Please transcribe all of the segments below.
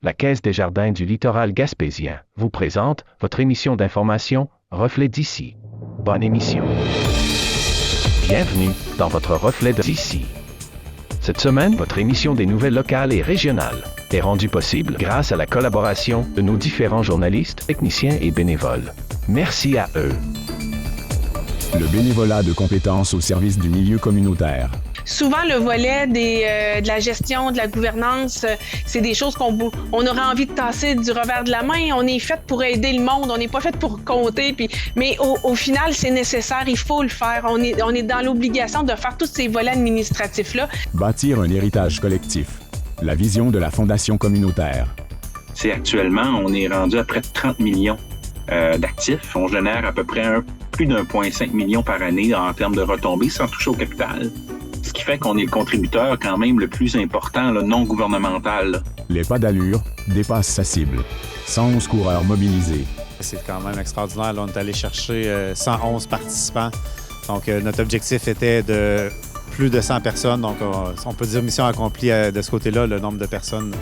La Caisse des Jardins du littoral gaspésien vous présente votre émission d'information Reflet d'ici. Bonne émission. Bienvenue dans votre Reflet d'ici. Cette semaine, votre émission des nouvelles locales et régionales est rendue possible grâce à la collaboration de nos différents journalistes, techniciens et bénévoles. Merci à eux. Le bénévolat de compétences au service du milieu communautaire. Souvent, le volet de la gestion, de la gouvernance, c'est des choses qu'on aurait envie de tasser du revers de la main. On est fait pour aider le monde, on n'est pas fait pour compter. Mais au final, c'est nécessaire, il faut le faire. On est dans l'obligation de faire tous ces volets administratifs-là. Bâtir un héritage collectif. La vision de la Fondation communautaire. C'est actuellement, on est rendu à près de 30 millions d'actifs. On génère à peu près plus d'1,5 million par année en termes de retombées sans toucher au capital. Ce qui fait qu'on est le contributeur quand même le plus important, non gouvernemental. Les pas d'allure dépassent sa cible. 111 coureurs mobilisés. C'est quand même extraordinaire. Là, on est allé chercher 111 participants. Donc, notre objectif était de plus de 100 personnes. Donc, on peut dire mission accomplie de ce côté-là, le nombre de personnes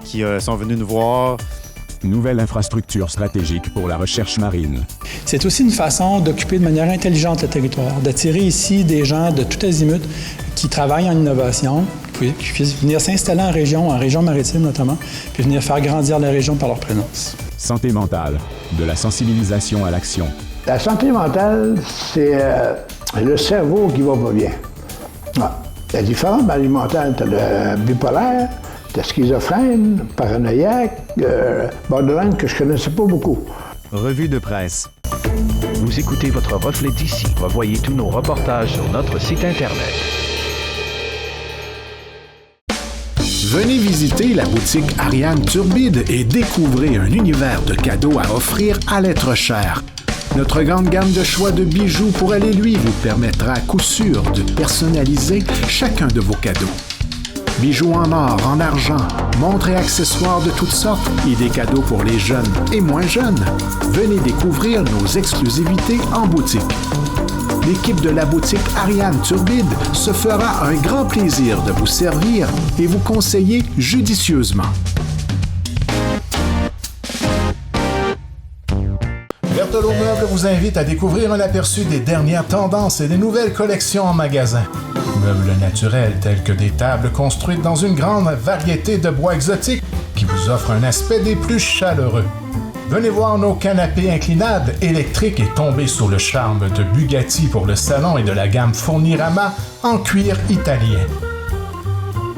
qui sont venues nous voir. Nouvelle infrastructure stratégique pour la recherche marine. C'est aussi une façon d'occuper de manière intelligente le territoire, d'attirer ici des gens de tout azimut qui travaillent en innovation, qui puissent venir s'installer en région maritime notamment, puis venir faire grandir la région par leur présence. Santé mentale, de la sensibilisation à l'action. La santé mentale, c'est le cerveau qui va pas bien. Il y a différentes maladies mentales. Tu as le bipolaire, t'as schizophrène, paranoïaque, borderline que je connaissais pas beaucoup. Revue de presse. Vous écoutez votre Reflet d'ici. Revoyez tous nos reportages sur notre site Internet. Venez visiter la boutique Ariane Turbide et découvrez un univers de cadeaux à offrir à l'être cher. Notre grande gamme de choix de bijoux pour aller lui vous permettra à coup sûr de personnaliser chacun de vos cadeaux. Bijoux en or, en argent, montres et accessoires de toutes sortes et des cadeaux pour les jeunes et moins jeunes. Venez découvrir nos exclusivités en boutique. L'équipe de la boutique Ariane Turbide se fera un grand plaisir de vous servir et vous conseiller judicieusement. Berthelot Meubles vous invite à découvrir un aperçu des dernières tendances et des nouvelles collections en magasin. Meubles naturels tels que des tables construites dans une grande variété de bois exotiques qui vous offrent un aspect des plus chaleureux. Venez voir nos canapés inclinables électriques et tomber sous le charme de Bugatti pour le salon et de la gamme Fournirama en cuir italien.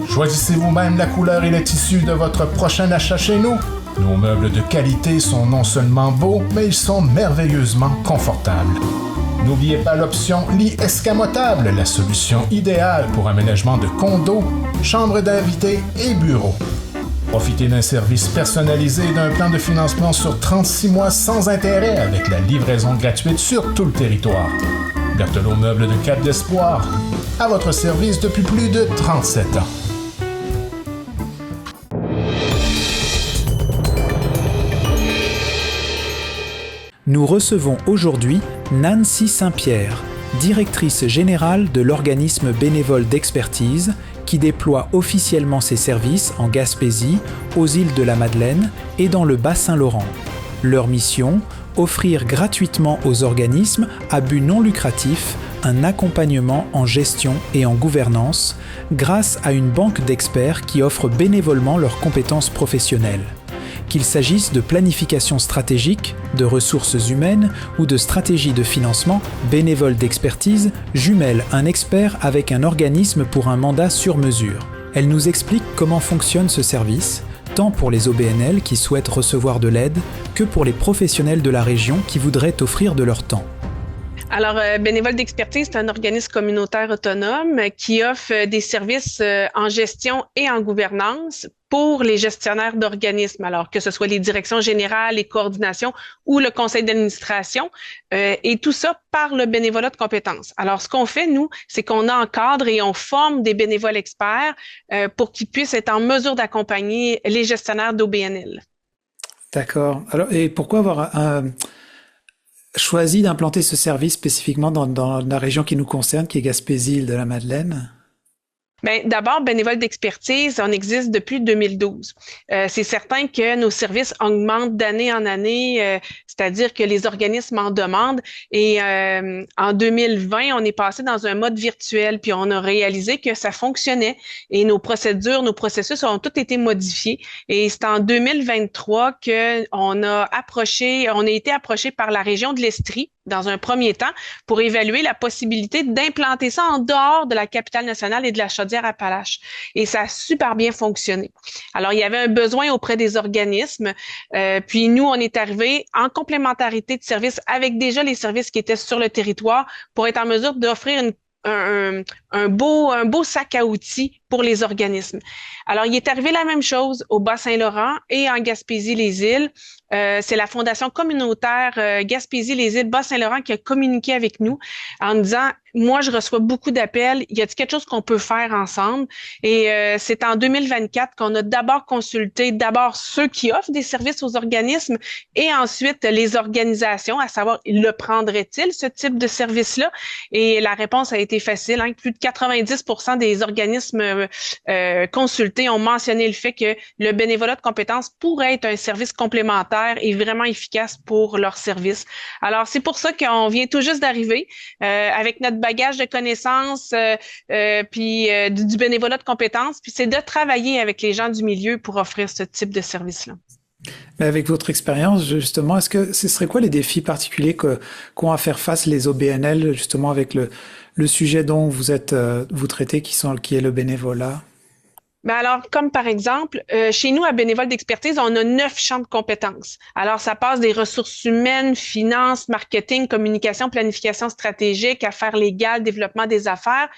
Choisissez vous-même la couleur et le tissu de votre prochain achat chez nous. Nos meubles de qualité sont non seulement beaux, mais ils sont merveilleusement confortables. N'oubliez pas l'option lit escamotable, la solution idéale pour aménagement de condos, chambres d'invités et bureaux. Profitez d'un service personnalisé et d'un plan de financement sur 36 mois sans intérêt avec la livraison gratuite sur tout le territoire. Berthelot Meubles de Cap d'Espoir, à votre service depuis plus de 37 ans. Nous recevons aujourd'hui Nancy Saint-Pierre, directrice générale de l'organisme bénévole d'expertise qui déploie officiellement ses services en Gaspésie, aux îles de la Madeleine et dans le Bas-Saint-Laurent. Leur mission, offrir gratuitement aux organismes à but non lucratif un accompagnement en gestion et en gouvernance grâce à une banque d'experts qui offre bénévolement leurs compétences professionnelles. Qu'il s'agisse de planification stratégique, de ressources humaines ou de stratégie de financement, Bénévole d'expertise jumelle un expert avec un organisme pour un mandat sur mesure. Elle nous explique comment fonctionne ce service, tant pour les OBNL qui souhaitent recevoir de l'aide que pour les professionnels de la région qui voudraient offrir de leur temps. Alors, Bénévole d'expertise, c'est un organisme communautaire autonome qui offre des services en gestion et en gouvernance pour les gestionnaires d'organismes, alors que ce soit les directions générales, les coordinations ou le conseil d'administration, et tout ça par le bénévolat de compétences. Alors, ce qu'on fait, nous, c'est qu'on encadre et on forme des bénévoles experts pour qu'ils puissent être en mesure d'accompagner les gestionnaires d'OBNL. D'accord. Alors, et pourquoi avoir choisi d'implanter ce service spécifiquement dans la région qui nous concerne, qui est Gaspésie, île de la Madeleine? Bien, d'abord, bénévoles d'expertise, on existe depuis 2012. C'est certain que nos services augmentent d'année en année, c'est-à-dire que les organismes en demandent. Et en 2020, on est passé dans un mode virtuel, puis on a réalisé que ça fonctionnait. Et nos procédures, nos processus ont tous été modifiés. Et c'est en 2023 qu'on a été approché par la région de l'Estrie, dans un premier temps, pour évaluer la possibilité d'implanter ça en dehors de la capitale nationale et de la Chaudière-Appalaches. Et ça a super bien fonctionné. Alors, il y avait un besoin auprès des organismes. Puis nous, on est arrivé en complémentarité de services avec déjà les services qui étaient sur le territoire pour être en mesure d'offrir un beau sac à outils pour les organismes. Alors, il est arrivé la même chose au Bas-Saint-Laurent et en Gaspésie-les-Îles. C'est la Fondation communautaire Gaspésie-les-Îles Bas-Saint-Laurent qui a communiqué avec nous en disant « Moi, je reçois beaucoup d'appels. Y a-t-il quelque chose qu'on peut faire ensemble? » Et c'est en 2024 qu'on a d'abord consulté ceux qui offrent des services aux organismes et ensuite les organisations, à savoir, le prendraient-ils, ce type de service-là? Et la réponse a été facile. Plus de 90% des organismes consultés ont mentionné le fait que le bénévolat de compétences pourrait être un service complémentaire et vraiment efficace pour leur service. Alors, c'est pour ça qu'on vient tout juste d'arriver avec notre bagage de connaissances puis du bénévolat de compétences, puis c'est de travailler avec les gens du milieu pour offrir ce type de service-là. Mais avec votre expérience, justement, est-ce que ce serait quoi les défis particuliers qu'ont à faire face les OBNL, justement, avec le sujet dont vous traitez, qui est le bénévolat? Ben alors, comme par exemple, chez nous, à Bénévoles d'expertise, on a 9 champs de compétences. Alors, ça passe des ressources humaines, finances, marketing, communication, planification stratégique, affaires légales, développement des affaires.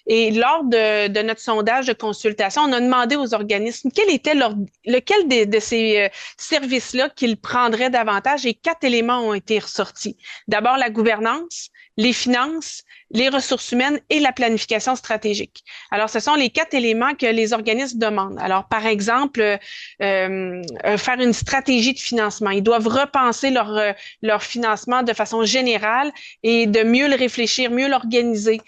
Et lors de notre sondage de consultation, on a demandé aux organismes quel était lequel de ces services-là qu'ils prendraient davantage et 4 éléments ont été ressortis. D'abord, la gouvernance, les finances, les ressources humaines et la planification stratégique. Alors, ce sont les 4 éléments que les organismes demandent. Alors, par exemple, faire une stratégie de financement. Ils doivent repenser leur financement de façon générale et de mieux le réfléchir, mieux l'organiser.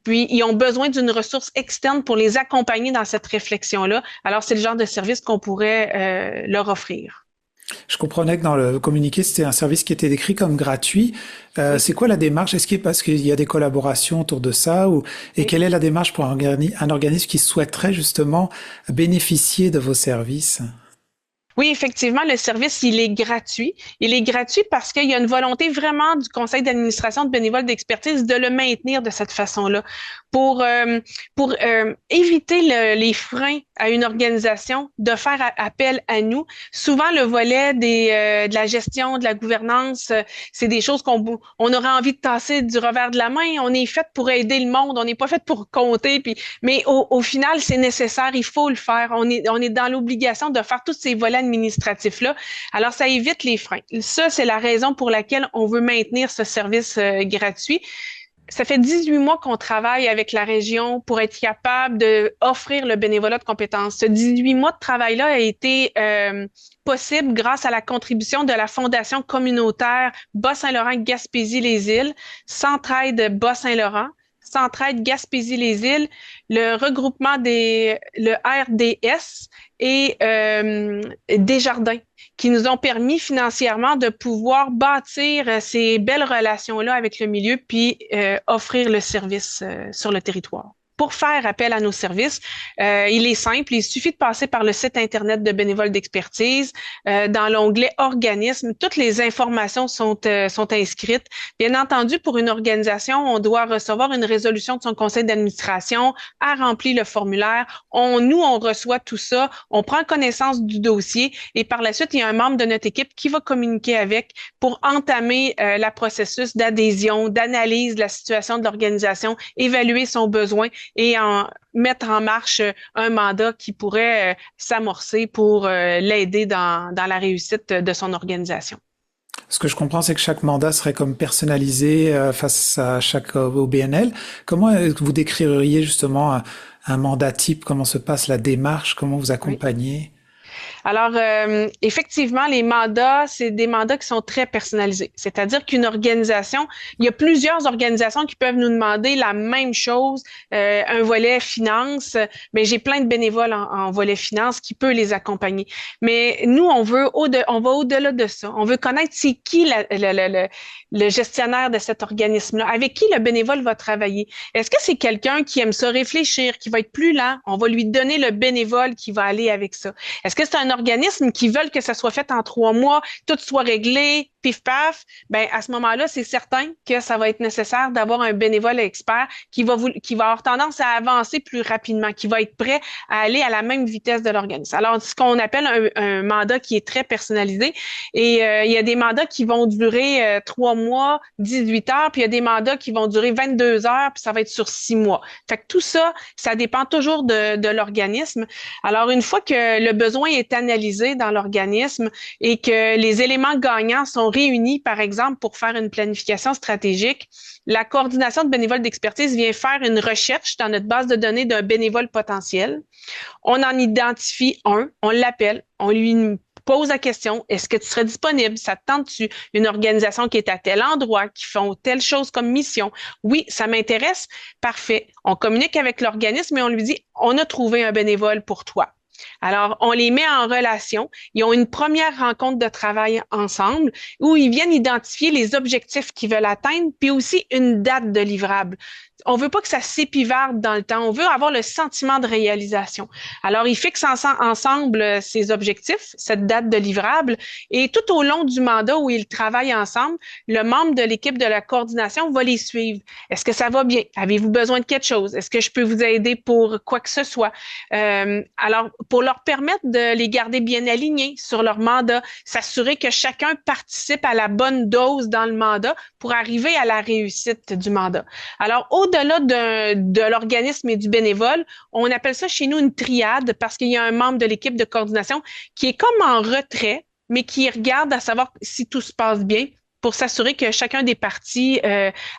Puis, ils ont besoin d'une ressource externe pour les accompagner dans cette réflexion-là. Alors, c'est le genre de service qu'on pourrait leur offrir. Je comprenais que dans le communiqué, c'était un service qui était décrit comme gratuit. C'est quoi la démarche? Parce qu'il y a des collaborations autour de ça? Et quelle est la démarche pour un organisme qui souhaiterait justement bénéficier de vos services? Oui, effectivement, le service, il est gratuit. Il est gratuit parce qu'il y a une volonté vraiment du conseil d'administration de bénévoles d'expertise de le maintenir de cette façon-là pour éviter les freins à une organisation de faire appel à nous. Souvent, le volet de la gestion, de la gouvernance, c'est des choses qu'on aurait envie de tasser du revers de la main. On est fait pour aider le monde, on n'est pas fait pour compter. Mais au final, c'est nécessaire, il faut le faire. On est dans l'obligation de faire tous ces volets administratifs-là. Alors, ça évite les freins. Ça, c'est la raison pour laquelle on veut maintenir ce service gratuit. Ça fait 18 mois qu'on travaille avec la région pour être capable d'offrir le bénévolat de compétences. Ce 18 mois de travail-là a été possible grâce à la contribution de la Fondation communautaire Bas-Saint-Laurent-Gaspésie-les-Îles, Centraide Bas-Saint-Laurent, Centraide Gaspésie-les-Îles, le regroupement le RDS et Desjardins, qui nous ont permis financièrement de pouvoir bâtir ces belles relations-là avec le milieu puis offrir le service sur le territoire. Pour faire appel à nos services, il est simple, il suffit de passer par le site Internet de Bénévoles d'expertise. Dans l'onglet « Organismes », toutes les informations sont inscrites. Bien entendu, pour une organisation, on doit recevoir une résolution de son conseil d'administration, à remplir le formulaire. On reçoit tout ça, on prend connaissance du dossier et par la suite, il y a un membre de notre équipe qui va communiquer avec pour entamer le processus d'adhésion, d'analyse de la situation de l'organisation, évaluer son besoin et mettre en marche un mandat qui pourrait s'amorcer pour l'aider dans la réussite de son organisation. Ce que je comprends, c'est que chaque mandat serait comme personnalisé face à chaque OBNL. Comment vous décririez justement un mandat type? Comment se passe la démarche? Comment vous accompagnez? Oui. Alors, effectivement, les mandats, c'est des mandats qui sont très personnalisés. C'est-à-dire qu'une organisation, il y a plusieurs organisations qui peuvent nous demander la même chose, un volet finance. Mais j'ai plein de bénévoles en volet finance qui peut les accompagner. Mais nous, on va au-delà de ça. On veut connaître c'est qui le gestionnaire de cet organisme-là, avec qui le bénévole va travailler. Est-ce que c'est quelqu'un qui aime ça réfléchir, qui va être plus lent? On va lui donner le bénévole qui va aller avec ça. Est-ce que c'est un organisme qui veut que ça soit fait en 3 mois, tout soit réglé, pif paf? Ben à ce moment-là, c'est certain que ça va être nécessaire d'avoir un bénévole expert qui va avoir tendance à avancer plus rapidement, qui va être prêt à aller à la même vitesse de l'organisme. Alors, ce qu'on appelle un mandat qui est très personnalisé, et il y a des mandats qui vont durer 3 mois, 18 heures, puis il y a des mandats qui vont durer 22 heures, puis ça va être sur 6 mois. Fait que tout ça, ça dépend toujours de l'organisme. Alors, une fois que le besoin est analysé dans l'organisme et que les éléments gagnants sont réunis, par exemple, pour faire une planification stratégique, la coordination de bénévoles d'expertise vient faire une recherche dans notre base de données d'un bénévole potentiel. On en identifie un, on l'appelle, on lui pose la question, est-ce que tu serais disponible? Ça te tente-tu? Une organisation qui est à tel endroit, qui font telle chose comme mission? Oui, ça m'intéresse. Parfait. On communique avec l'organisme et on lui dit, on a trouvé un bénévole pour toi. Alors, on les met en relation. Ils ont une première rencontre de travail ensemble où ils viennent identifier les objectifs qu'ils veulent atteindre, puis aussi une date de livrable. On veut pas que ça s'épivarde dans le temps. On veut avoir le sentiment de réalisation. Alors, ils fixent ensemble ces objectifs, cette date de livrable, et tout au long du mandat où ils travaillent ensemble, le membre de l'équipe de la coordination va les suivre. Est-ce que ça va bien? Avez-vous besoin de quelque chose? Est-ce que je peux vous aider pour quoi que ce soit? Alors, pour leur permettre de les garder bien alignés sur leur mandat, s'assurer que chacun participe à la bonne dose dans le mandat pour arriver à la réussite du mandat. Alors, au-delà de l'organisme et du bénévole, on appelle ça chez nous une triade parce qu'il y a un membre de l'équipe de coordination qui est comme en retrait, mais qui regarde à savoir si tout se passe bien pour s'assurer que chacun des parties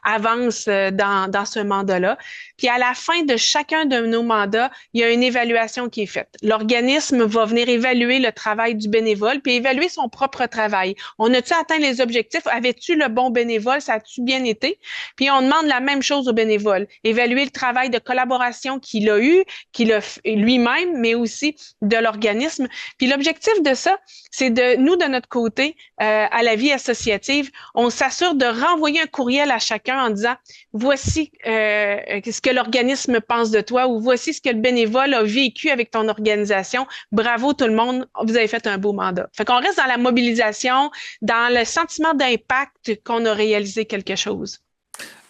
avance dans ce mandat-là. Puis à la fin de chacun de nos mandats, il y a une évaluation qui est faite. L'organisme va venir évaluer le travail du bénévole puis évaluer son propre travail. On a-tu atteint les objectifs? Avais-tu le bon bénévole? Ça a-tu bien été? Puis on demande la même chose au bénévole. Évaluer le travail de collaboration qu'il a eu, qu'il a lui-même, mais aussi de l'organisme. Puis l'objectif de ça, c'est de notre côté, à la vie associative, on s'assure de renvoyer un courriel à chacun en disant voici ce que l'organisme pense de toi ou voici ce que le bénévole a vécu avec ton organisation. Bravo tout le monde, vous avez fait un beau mandat. Fait qu'on reste dans la mobilisation, dans le sentiment d'impact qu'on a réalisé quelque chose.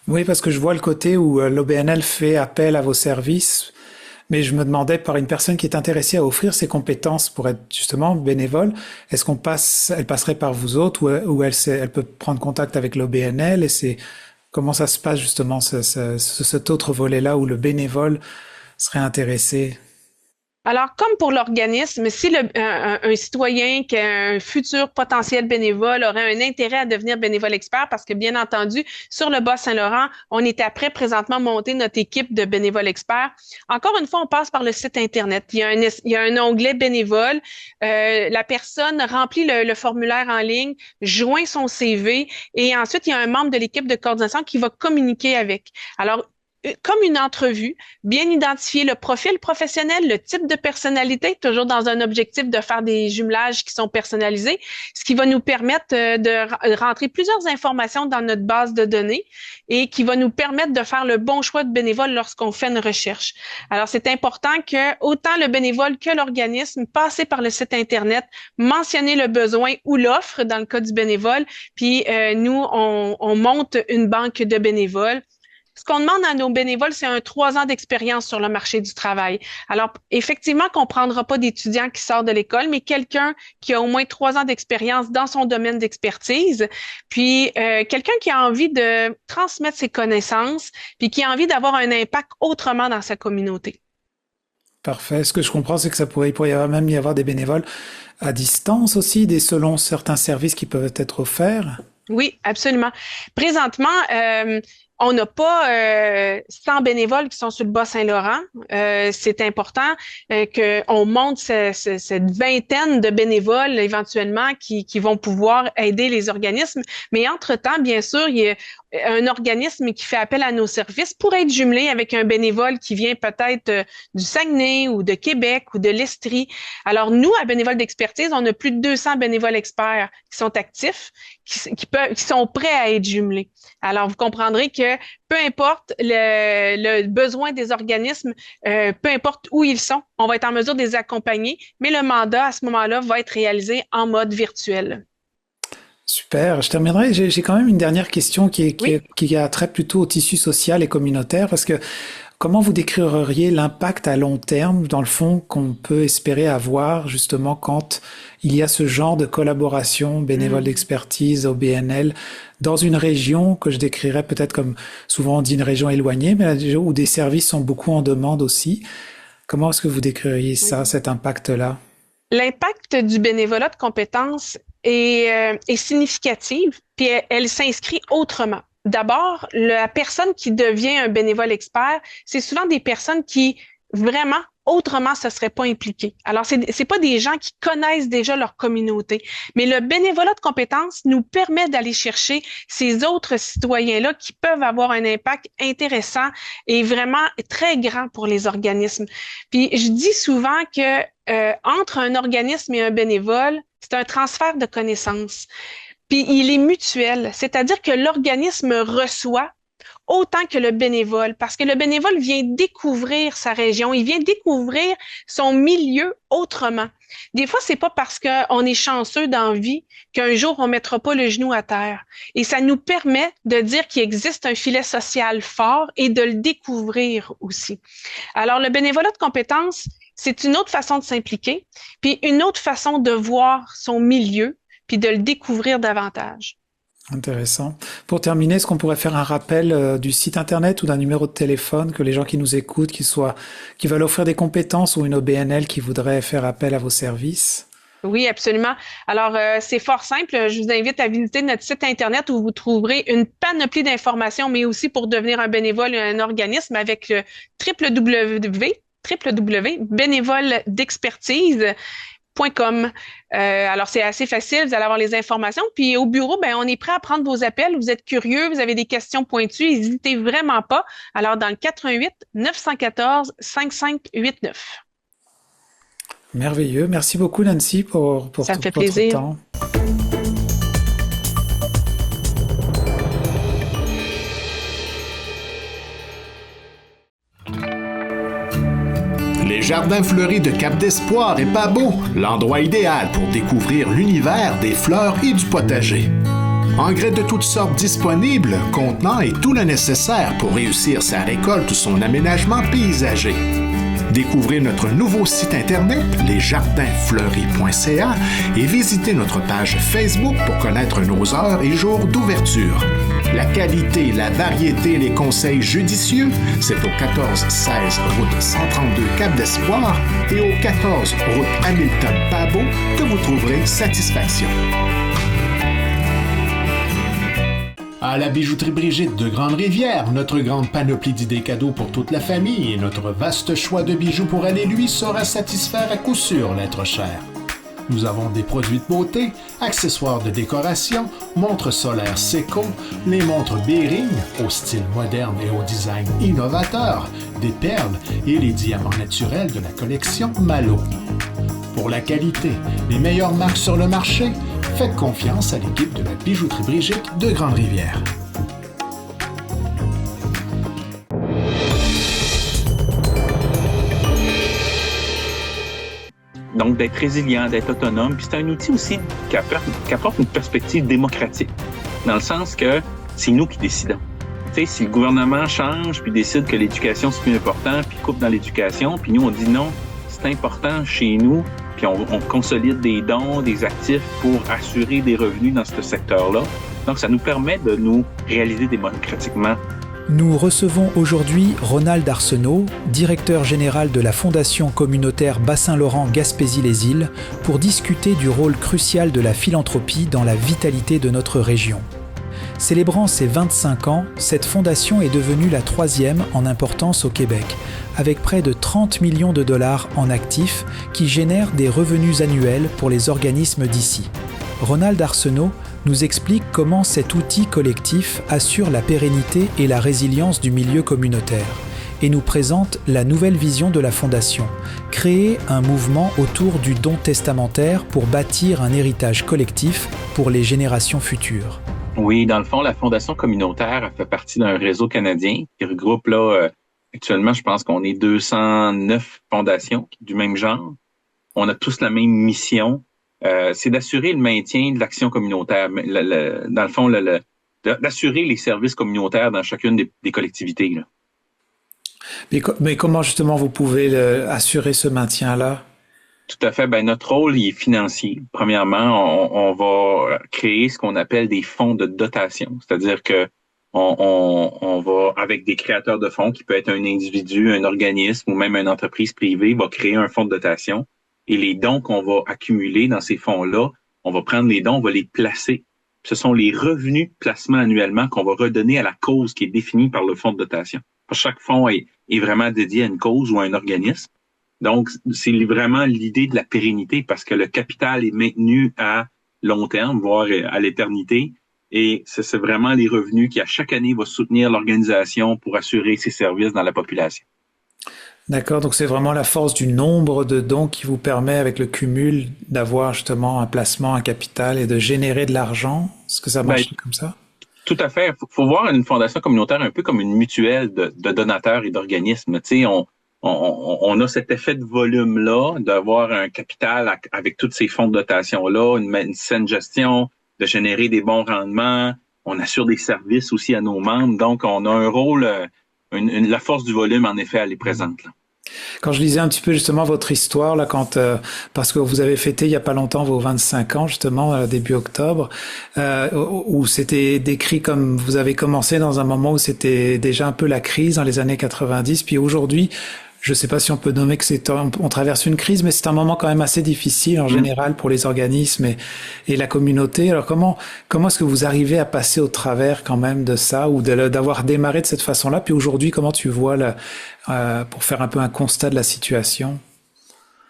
Oui, parce que je vois le côté où l'OBNL fait appel à vos services. Mais je me demandais, par une personne qui est intéressée à offrir ses compétences pour être justement bénévole, est-ce elle passerait par vous autres ou elle peut prendre contact avec l'OBNL et comment ça se passe justement cet autre volet-là où le bénévole serait intéressé? Alors, comme pour l'organisme, si un citoyen, un futur potentiel bénévole aurait un intérêt à devenir bénévole expert, parce que bien entendu, sur le Bas-Saint-Laurent, on est après présentement monter notre équipe de bénévoles experts. Encore une fois, on passe par le site Internet. Il y a un onglet bénévole. La personne remplit le formulaire en ligne, joint son CV et ensuite, il y a un membre de l'équipe de coordination qui va communiquer avec. Alors, comme une entrevue, bien identifier le profil professionnel, le type de personnalité, toujours dans un objectif de faire des jumelages qui sont personnalisés, ce qui va nous permettre de rentrer plusieurs informations dans notre base de données et qui va nous permettre de faire le bon choix de bénévole lorsqu'on fait une recherche. Alors, c'est important que autant le bénévole que l'organisme passe par le site Internet, mentionner le besoin ou l'offre dans le cas du bénévole, puis nous, on monte une banque de bénévoles. Ce qu'on demande à nos bénévoles, c'est 3 ans d'expérience sur le marché du travail. Alors, effectivement, qu'on ne prendra pas d'étudiant qui sort de l'école, mais quelqu'un qui a au moins 3 ans d'expérience dans son domaine d'expertise, puis quelqu'un qui a envie de transmettre ses connaissances, puis qui a envie d'avoir un impact autrement dans sa communauté. Parfait. Ce que je comprends, c'est que il pourrait même y avoir des bénévoles à distance aussi, selon certains services qui peuvent être offerts. Oui, absolument. Présentement, On n'a pas 100 bénévoles qui sont sur le Bas-Saint-Laurent. C'est important qu'on monte cette vingtaine de bénévoles éventuellement qui vont pouvoir aider les organismes. Mais entre-temps, bien sûr, il y a un organisme qui fait appel à nos services pour être jumelé avec un bénévole qui vient peut-être du Saguenay ou de Québec ou de l'Estrie. Alors, nous, à Bénévoles d'expertise, on a plus de 200 bénévoles experts qui sont actifs, qui sont prêts à être jumelés. Alors, vous comprendrez que peu importe le besoin des organismes, peu importe où ils sont, on va être en mesure de les accompagner, mais le mandat, à ce moment-là, va être réalisé en mode virtuel. Super. Je terminerai. J'ai quand même une dernière question qui a trait plutôt au tissu social et communautaire, parce que comment vous décririez l'impact à long terme, dans le fond, qu'on peut espérer avoir justement quand il y a ce genre de collaboration bénévole d'expertise au BNL dans une région que je décrirais peut-être comme, souvent on dit une région éloignée, mais où des services sont beaucoup en demande aussi. Comment est-ce que vous décririez ça, cet impact-là? L'impact du bénévolat de compétences est significative, puis elle s'inscrit autrement. D'abord, la personne qui devient un bénévole expert, c'est souvent des personnes qui vraiment autrement se seraient pas impliquées. Alors, c'est pas des gens qui connaissent déjà leur communauté, mais le bénévolat de compétences nous permet d'aller chercher ces autres citoyens-là qui peuvent avoir un impact intéressant et vraiment très grand pour les organismes. Puis, je dis souvent que entre un organisme et un bénévole, c'est un transfert de connaissances. Puis il est mutuel, c'est-à-dire que l'organisme reçoit autant que le bénévole, parce que le bénévole vient découvrir sa région, il vient découvrir son milieu autrement. Des fois, c'est pas parce qu'on est chanceux dans la vie qu'un jour on mettra pas le genou à terre. Et ça nous permet de dire qu'il existe un filet social fort et de le découvrir aussi. Alors, le bénévolat de compétences, c'est une autre façon de s'impliquer, puis une autre façon de voir son milieu, puis de le découvrir davantage. Intéressant. Pour terminer, est-ce qu'on pourrait faire un rappel du site Internet ou d'un numéro de téléphone que les gens qui nous écoutent, qui veulent offrir des compétences ou une OBNL qui voudrait faire appel à vos services? Oui, absolument. Alors, c'est fort simple. Je vous invite à visiter notre site Internet où vous trouverez une panoplie d'informations, mais aussi pour devenir un bénévole et un organisme avec le www.bénévoledexpertise.com. Alors, c'est assez facile, vous allez avoir les informations. Puis au bureau, on est prêt à prendre vos appels. Vous êtes curieux, vous avez des questions pointues, n'hésitez vraiment pas. Alors, dans le 88 914 5589. Merveilleux. Merci beaucoup, Nancy, pour Ça me fait votre plaisir. temps. Les jardins fleuris de Cap d'Espoir et Pabeau, l'endroit idéal pour découvrir l'univers des fleurs et du potager. Engrais de toutes sortes disponibles, contenant et tout le nécessaire pour réussir sa récolte ou son aménagement paysager. Découvrez notre nouveau site internet, lesjardinsfleuris.ca, et visitez notre page Facebook pour connaître nos heures et jours d'ouverture. La qualité, la variété, les conseils judicieux, c'est au 1416 route 132 Cap d'Espoir et au 14 route Hamilton-Pabeau que vous trouverez satisfaction. À la bijouterie Brigitte de Grande-Rivière, notre grande panoplie d'idées cadeaux pour toute la famille et notre vaste choix de bijoux pour elle et lui saura satisfaire à coup sûr l'être cher. Nous avons des produits de beauté, accessoires de décoration, montres solaires Seiko, les montres Bering au style moderne et au design innovateur, des perles et les diamants naturels de la collection Malo. Pour la qualité, les meilleures marques sur le marché, faites confiance à l'équipe de la bijouterie Brigitte de Grande-Rivière. Donc, d'être résilient, d'être autonome. Puis c'est un outil aussi qui apporte une perspective démocratique, dans le sens que c'est nous qui décidons. Tu sais, si le gouvernement change, puis décide que l'éducation, c'est plus important, puis coupe dans l'éducation, puis nous, on dit non, c'est important chez nous, puis on consolide des dons, des actifs pour assurer des revenus dans ce secteur-là. Donc, ça nous permet de nous réaliser démocratiquement. Nous recevons aujourd'hui Ronald Arsenault, directeur général de la Fondation communautaire Bas-Saint-Laurent-Gaspésie-les-Îles, pour discuter du rôle crucial de la philanthropie dans la vitalité de notre région. Célébrant ses 25 ans, cette fondation est devenue la 3e en importance au Québec, avec près de 30 millions de dollars en actifs qui génèrent des revenus annuels pour les organismes d'ici. Ronald Arsenault nous explique comment cet outil collectif assure la pérennité et la résilience du milieu communautaire et nous présente la nouvelle vision de la Fondation, créer un mouvement autour du don testamentaire pour bâtir un héritage collectif pour les générations futures. Oui, dans le fond, la Fondation communautaire fait partie d'un réseau canadien qui regroupe là, actuellement, je pense qu'on est 209 fondations du même genre. On a tous la même mission. C'est d'assurer le maintien de l'action communautaire. Dans le fond, d'assurer les services communautaires dans chacune des collectivités, là. Mais comment justement vous pouvez assurer ce maintien-là? Tout à fait. Ben, notre rôle il est financier. Premièrement, on va créer ce qu'on appelle des fonds de dotation. C'est-à-dire que on va, avec des créateurs de fonds, qui peut être un individu, un organisme ou même une entreprise privée, va créer un fonds de dotation. Et les dons qu'on va accumuler dans ces fonds-là, on va prendre les dons, on va les placer. Ce sont les revenus de placement annuellement qu'on va redonner à la cause qui est définie par le fonds de dotation. Chaque fonds est vraiment dédié à une cause ou à un organisme. Donc, c'est vraiment l'idée de la pérennité parce que le capital est maintenu à long terme, voire à l'éternité. Et c'est vraiment les revenus qui, à chaque année, vont soutenir l'organisation pour assurer ses services dans la population. D'accord, donc c'est vraiment la force du nombre de dons qui vous permet, avec le cumul, d'avoir justement un placement, un capital et de générer de l'argent. Est-ce que ça marche comme ça? Tout à fait. Faut voir une fondation communautaire un peu comme une mutuelle de donateurs et d'organismes. Tu sais, on a cet effet de volume-là, d'avoir un capital avec tous ces fonds de dotation-là, une saine gestion, de générer des bons rendements. On assure des services aussi à nos membres. Donc, on a un rôle, la force du volume, en effet, elle est présente, là. Quand je lisais un petit peu justement votre histoire, là, parce que vous avez fêté il y a pas longtemps vos 25 ans, justement, début octobre, où c'était décrit comme vous avez commencé dans un moment où c'était déjà un peu la crise dans les années 90, puis aujourd'hui, je sais pas si on peut nommer que on traverse une crise, mais c'est un moment quand même assez difficile en général pour les organismes et la communauté. Alors comment est-ce que vous arrivez à passer au travers quand même de ça ou d'avoir démarré de cette façon-là? Puis aujourd'hui, comment tu vois pour faire un peu un constat de la situation?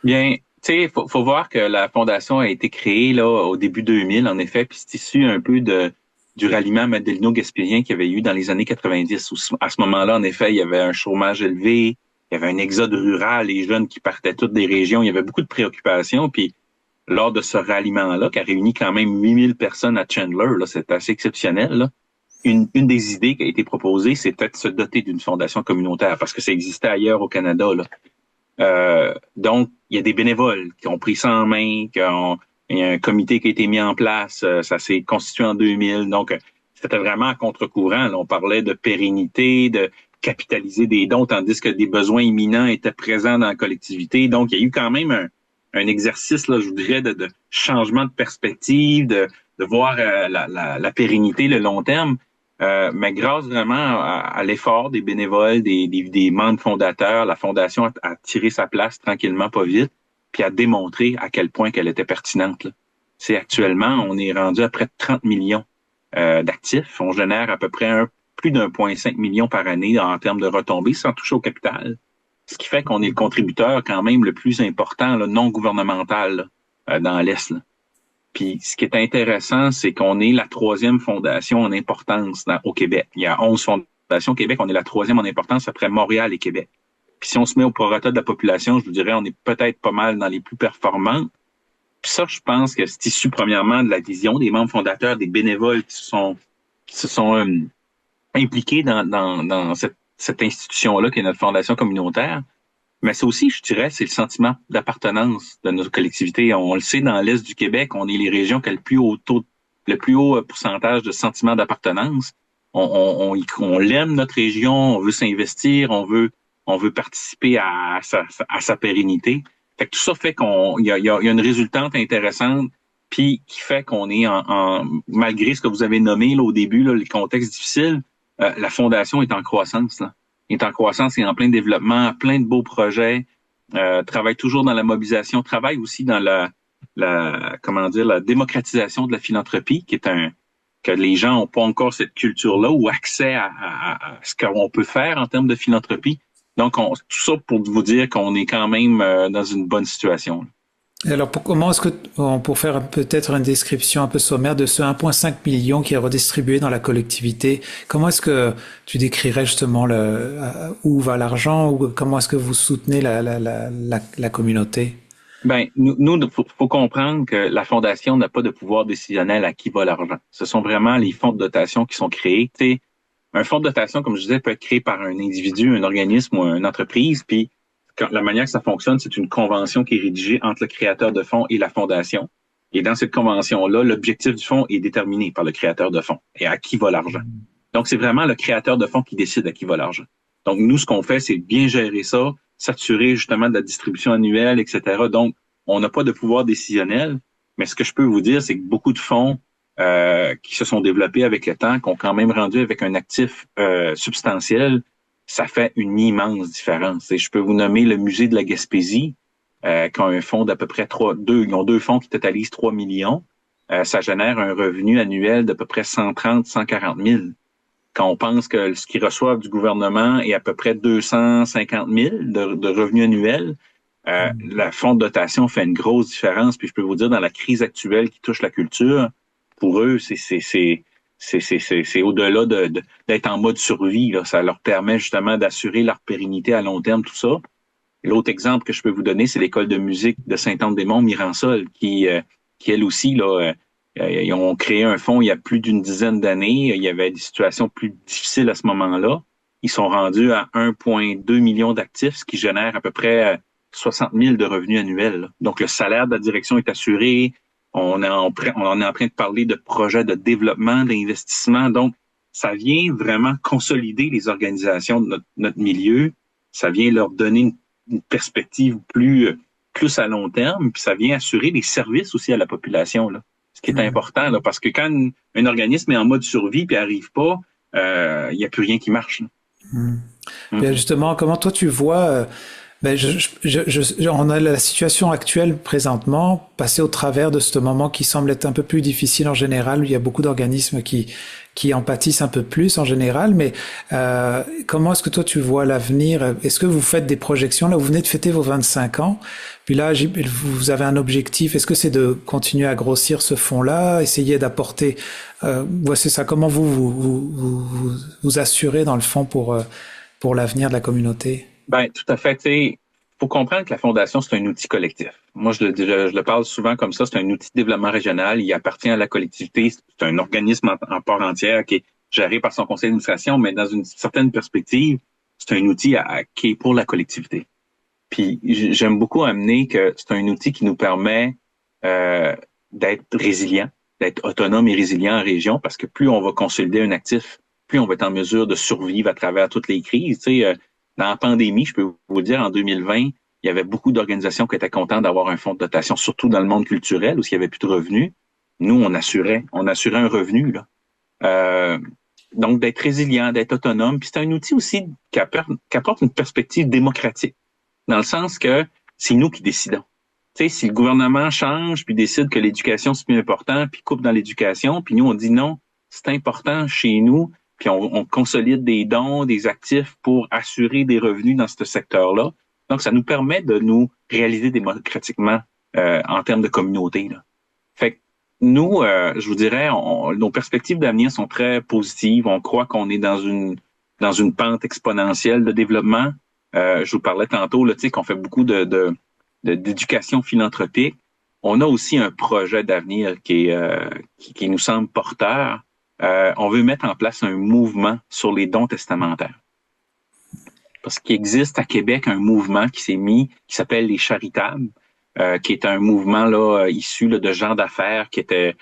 Bien, tu sais, faut voir que la fondation a été créée là au début 2000, en effet, puis c'est issu un peu du ralliement Madelino-Gaspérien qu'il y avait eu dans les années 90. Où, à ce moment-là, en effet, il y avait un chômage élevé. Il y avait un exode rural, les jeunes qui partaient toutes des régions. Il y avait beaucoup de préoccupations. Puis, lors de ce ralliement-là, qui a réuni quand même 8000 personnes à Chandler, là, c'était assez exceptionnel, là, une des idées qui a été proposée, c'était de se doter d'une fondation communautaire, parce que ça existait ailleurs au Canada, là. Donc, il y a des bénévoles qui ont pris ça en main, il y a un comité qui a été mis en place, ça s'est constitué en 2000. Donc, c'était vraiment à contre-courant, là. On parlait de pérennité, de capitaliser des dons, tandis que des besoins imminents étaient présents dans la collectivité. Donc, il y a eu quand même un exercice, là, je vous dirais, de changement de perspective, de voir la pérennité, le long terme. Mais grâce vraiment à l'effort des bénévoles, des membres fondateurs, la Fondation a tiré sa place tranquillement, pas vite, puis a démontré à quel point qu'elle était pertinente, là. C'est actuellement, on est rendu à près de 30 millions d'actifs. On génère à peu près plus d'1,5 million par année en termes de retombées sans toucher au capital. Ce qui fait qu'on est le contributeur quand même le plus important, là, non gouvernemental, là, dans l'Est, là. Puis ce qui est intéressant, c'est qu'on est la 3e fondation en importance au Québec. Il y a 11 fondations au Québec, on est la 3e en importance après Montréal et Québec. Puis si on se met au prorata de la population, je vous dirais, on est peut-être pas mal dans les plus performants. Puis ça, je pense que c'est issu premièrement de la vision des membres fondateurs, des bénévoles qui se sont impliqués dans cette institution-là qui est notre fondation communautaire. Mais c'est aussi, je dirais, c'est le sentiment d'appartenance de notre collectivité. On le sait, dans l'Est du Québec, on est les régions qui ont le plus haut pourcentage de sentiment d'appartenance. On l'aime, notre région, on veut s'investir, on veut participer à sa pérennité. Fait que tout ça fait il y a une résultante intéressante, puis qui fait qu'on est malgré ce que vous avez nommé là, au début, là, les contextes difficiles, la fondation est en croissance, là. Est en croissance et en plein développement, plein de beaux projets, travaille toujours dans la mobilisation, travaille aussi dans la démocratisation de la philanthropie, qui est que les gens n'ont pas encore cette culture-là ou accès à ce qu'on peut faire en termes de philanthropie. Donc, tout ça pour vous dire qu'on est quand même dans une bonne situation. Alors, comment est-ce que, pour faire peut-être une description un peu sommaire de ce 1,5 million qui est redistribué dans la collectivité, comment est-ce que tu décrirais justement où va l'argent ou comment est-ce que vous soutenez la communauté? Ben, nous, faut comprendre que la Fondation n'a pas de pouvoir décisionnel à qui va l'argent. Ce sont vraiment les fonds de dotation qui sont créés. T'sais, un fonds de dotation, comme je disais, peut être créé par un individu, un organisme ou une entreprise, puis la manière que ça fonctionne, c'est une convention qui est rédigée entre le créateur de fonds et la fondation. Et dans cette convention-là, l'objectif du fonds est déterminé par le créateur de fonds et à qui va l'argent. Donc, c'est vraiment le créateur de fonds qui décide à qui va l'argent. Donc, nous, ce qu'on fait, c'est bien gérer ça, s'assurer justement de la distribution annuelle, etc. Donc, on n'a pas de pouvoir décisionnel, mais ce que je peux vous dire, c'est que beaucoup de fonds qui se sont développés avec le temps, qui ont quand même rendu avec un actif substantiel, ça fait une immense différence. Et je peux vous nommer le musée de la Gaspésie, qui a un fonds d'à peu près ils ont 2 fonds qui totalisent 3 millions. Ça génère un revenu annuel d'à peu près 140 000. Quand on pense que ce qu'ils reçoivent du gouvernement est à peu près 250 000 de revenus annuels, la fonds de dotation fait une grosse différence. Puis je peux vous dire, dans la crise actuelle qui touche la culture, pour eux, c'est au-delà d'être en mode survie. Là. Ça leur permet justement d'assurer leur pérennité à long terme, tout ça. L'autre exemple que je peux vous donner, c'est l'école de musique de Saint-Anne-des-Monts, Miransol, qui elle aussi, là, ils ont créé un fonds il y a plus d'une dizaine d'années. Il y avait des situations plus difficiles à ce moment-là. Ils sont rendus à 1,2 million d'actifs, ce qui génère à peu près 60 000 de revenus annuels. Là. Donc, le salaire de la direction est assuré. On est en train de parler de projets de développement, d'investissement. Donc, ça vient vraiment consolider les organisations de notre milieu. Ça vient leur donner une perspective plus à long terme. Puis ça vient assurer des services aussi à la population, là. Ce qui est important, là, parce que quand un organisme est en mode survie puis arrive pas, il n'y a plus rien qui marche. Bien justement, comment toi tu vois... on a la situation actuelle présentement, passer au travers de ce moment qui semble être un peu plus difficile en général, où il y a beaucoup d'organismes qui en pâtissent un peu plus en général, mais comment est-ce que toi tu vois l'avenir? Est-ce que vous faites des projections? Là, vous venez de fêter vos 25 ans, puis là, vous avez un objectif. Est-ce que c'est de continuer à grossir ce fonds-là, essayer d'apporter... c'est ça, comment vous assurez dans le fond pour l'avenir de la communauté? Ben, tout à fait. Il faut comprendre que la Fondation, c'est un outil collectif. Moi, je le parle souvent comme ça, c'est un outil de développement régional. Il appartient à la collectivité. C'est un organisme en part entière qui est géré par son conseil d'administration, mais dans une certaine perspective, c'est un outil qui est pour la collectivité. Puis, j'aime beaucoup amener que c'est un outil qui nous permet d'être résilient, d'être autonome et résilient en région, parce que plus on va consolider un actif, plus on va être en mesure de survivre à travers toutes les crises. Dans la pandémie, je peux vous dire, en 2020, il y avait beaucoup d'organisations qui étaient contentes d'avoir un fonds de dotation, surtout dans le monde culturel, où il n'y avait plus de revenus. Nous, on assurait un revenu, là. Donc, d'être résilient, d'être autonome. Puis c'est un outil aussi qui apporte une perspective démocratique, dans le sens que c'est nous qui décidons. Si le gouvernement change, puis décide que l'éducation, c'est plus important, puis coupe dans l'éducation, puis nous, on dit non, c'est important chez nous, puis on consolide des dons, des actifs pour assurer des revenus dans ce secteur-là. Donc, ça nous permet de nous réaliser démocratiquement en termes de communauté, là. Fait que nous, je vous dirais, nos perspectives d'avenir sont très positives. On croit qu'on est dans une pente exponentielle de développement. Je vous parlais tantôt, là, qu'on fait beaucoup d'éducation philanthropique. On a aussi un projet d'avenir qui nous semble porteur. On veut mettre en place un mouvement sur les dons testamentaires. Parce qu'il existe à Québec un mouvement qui s'appelle les Charitables, qui est un mouvement là issu là, de gens d'affaires qui étaient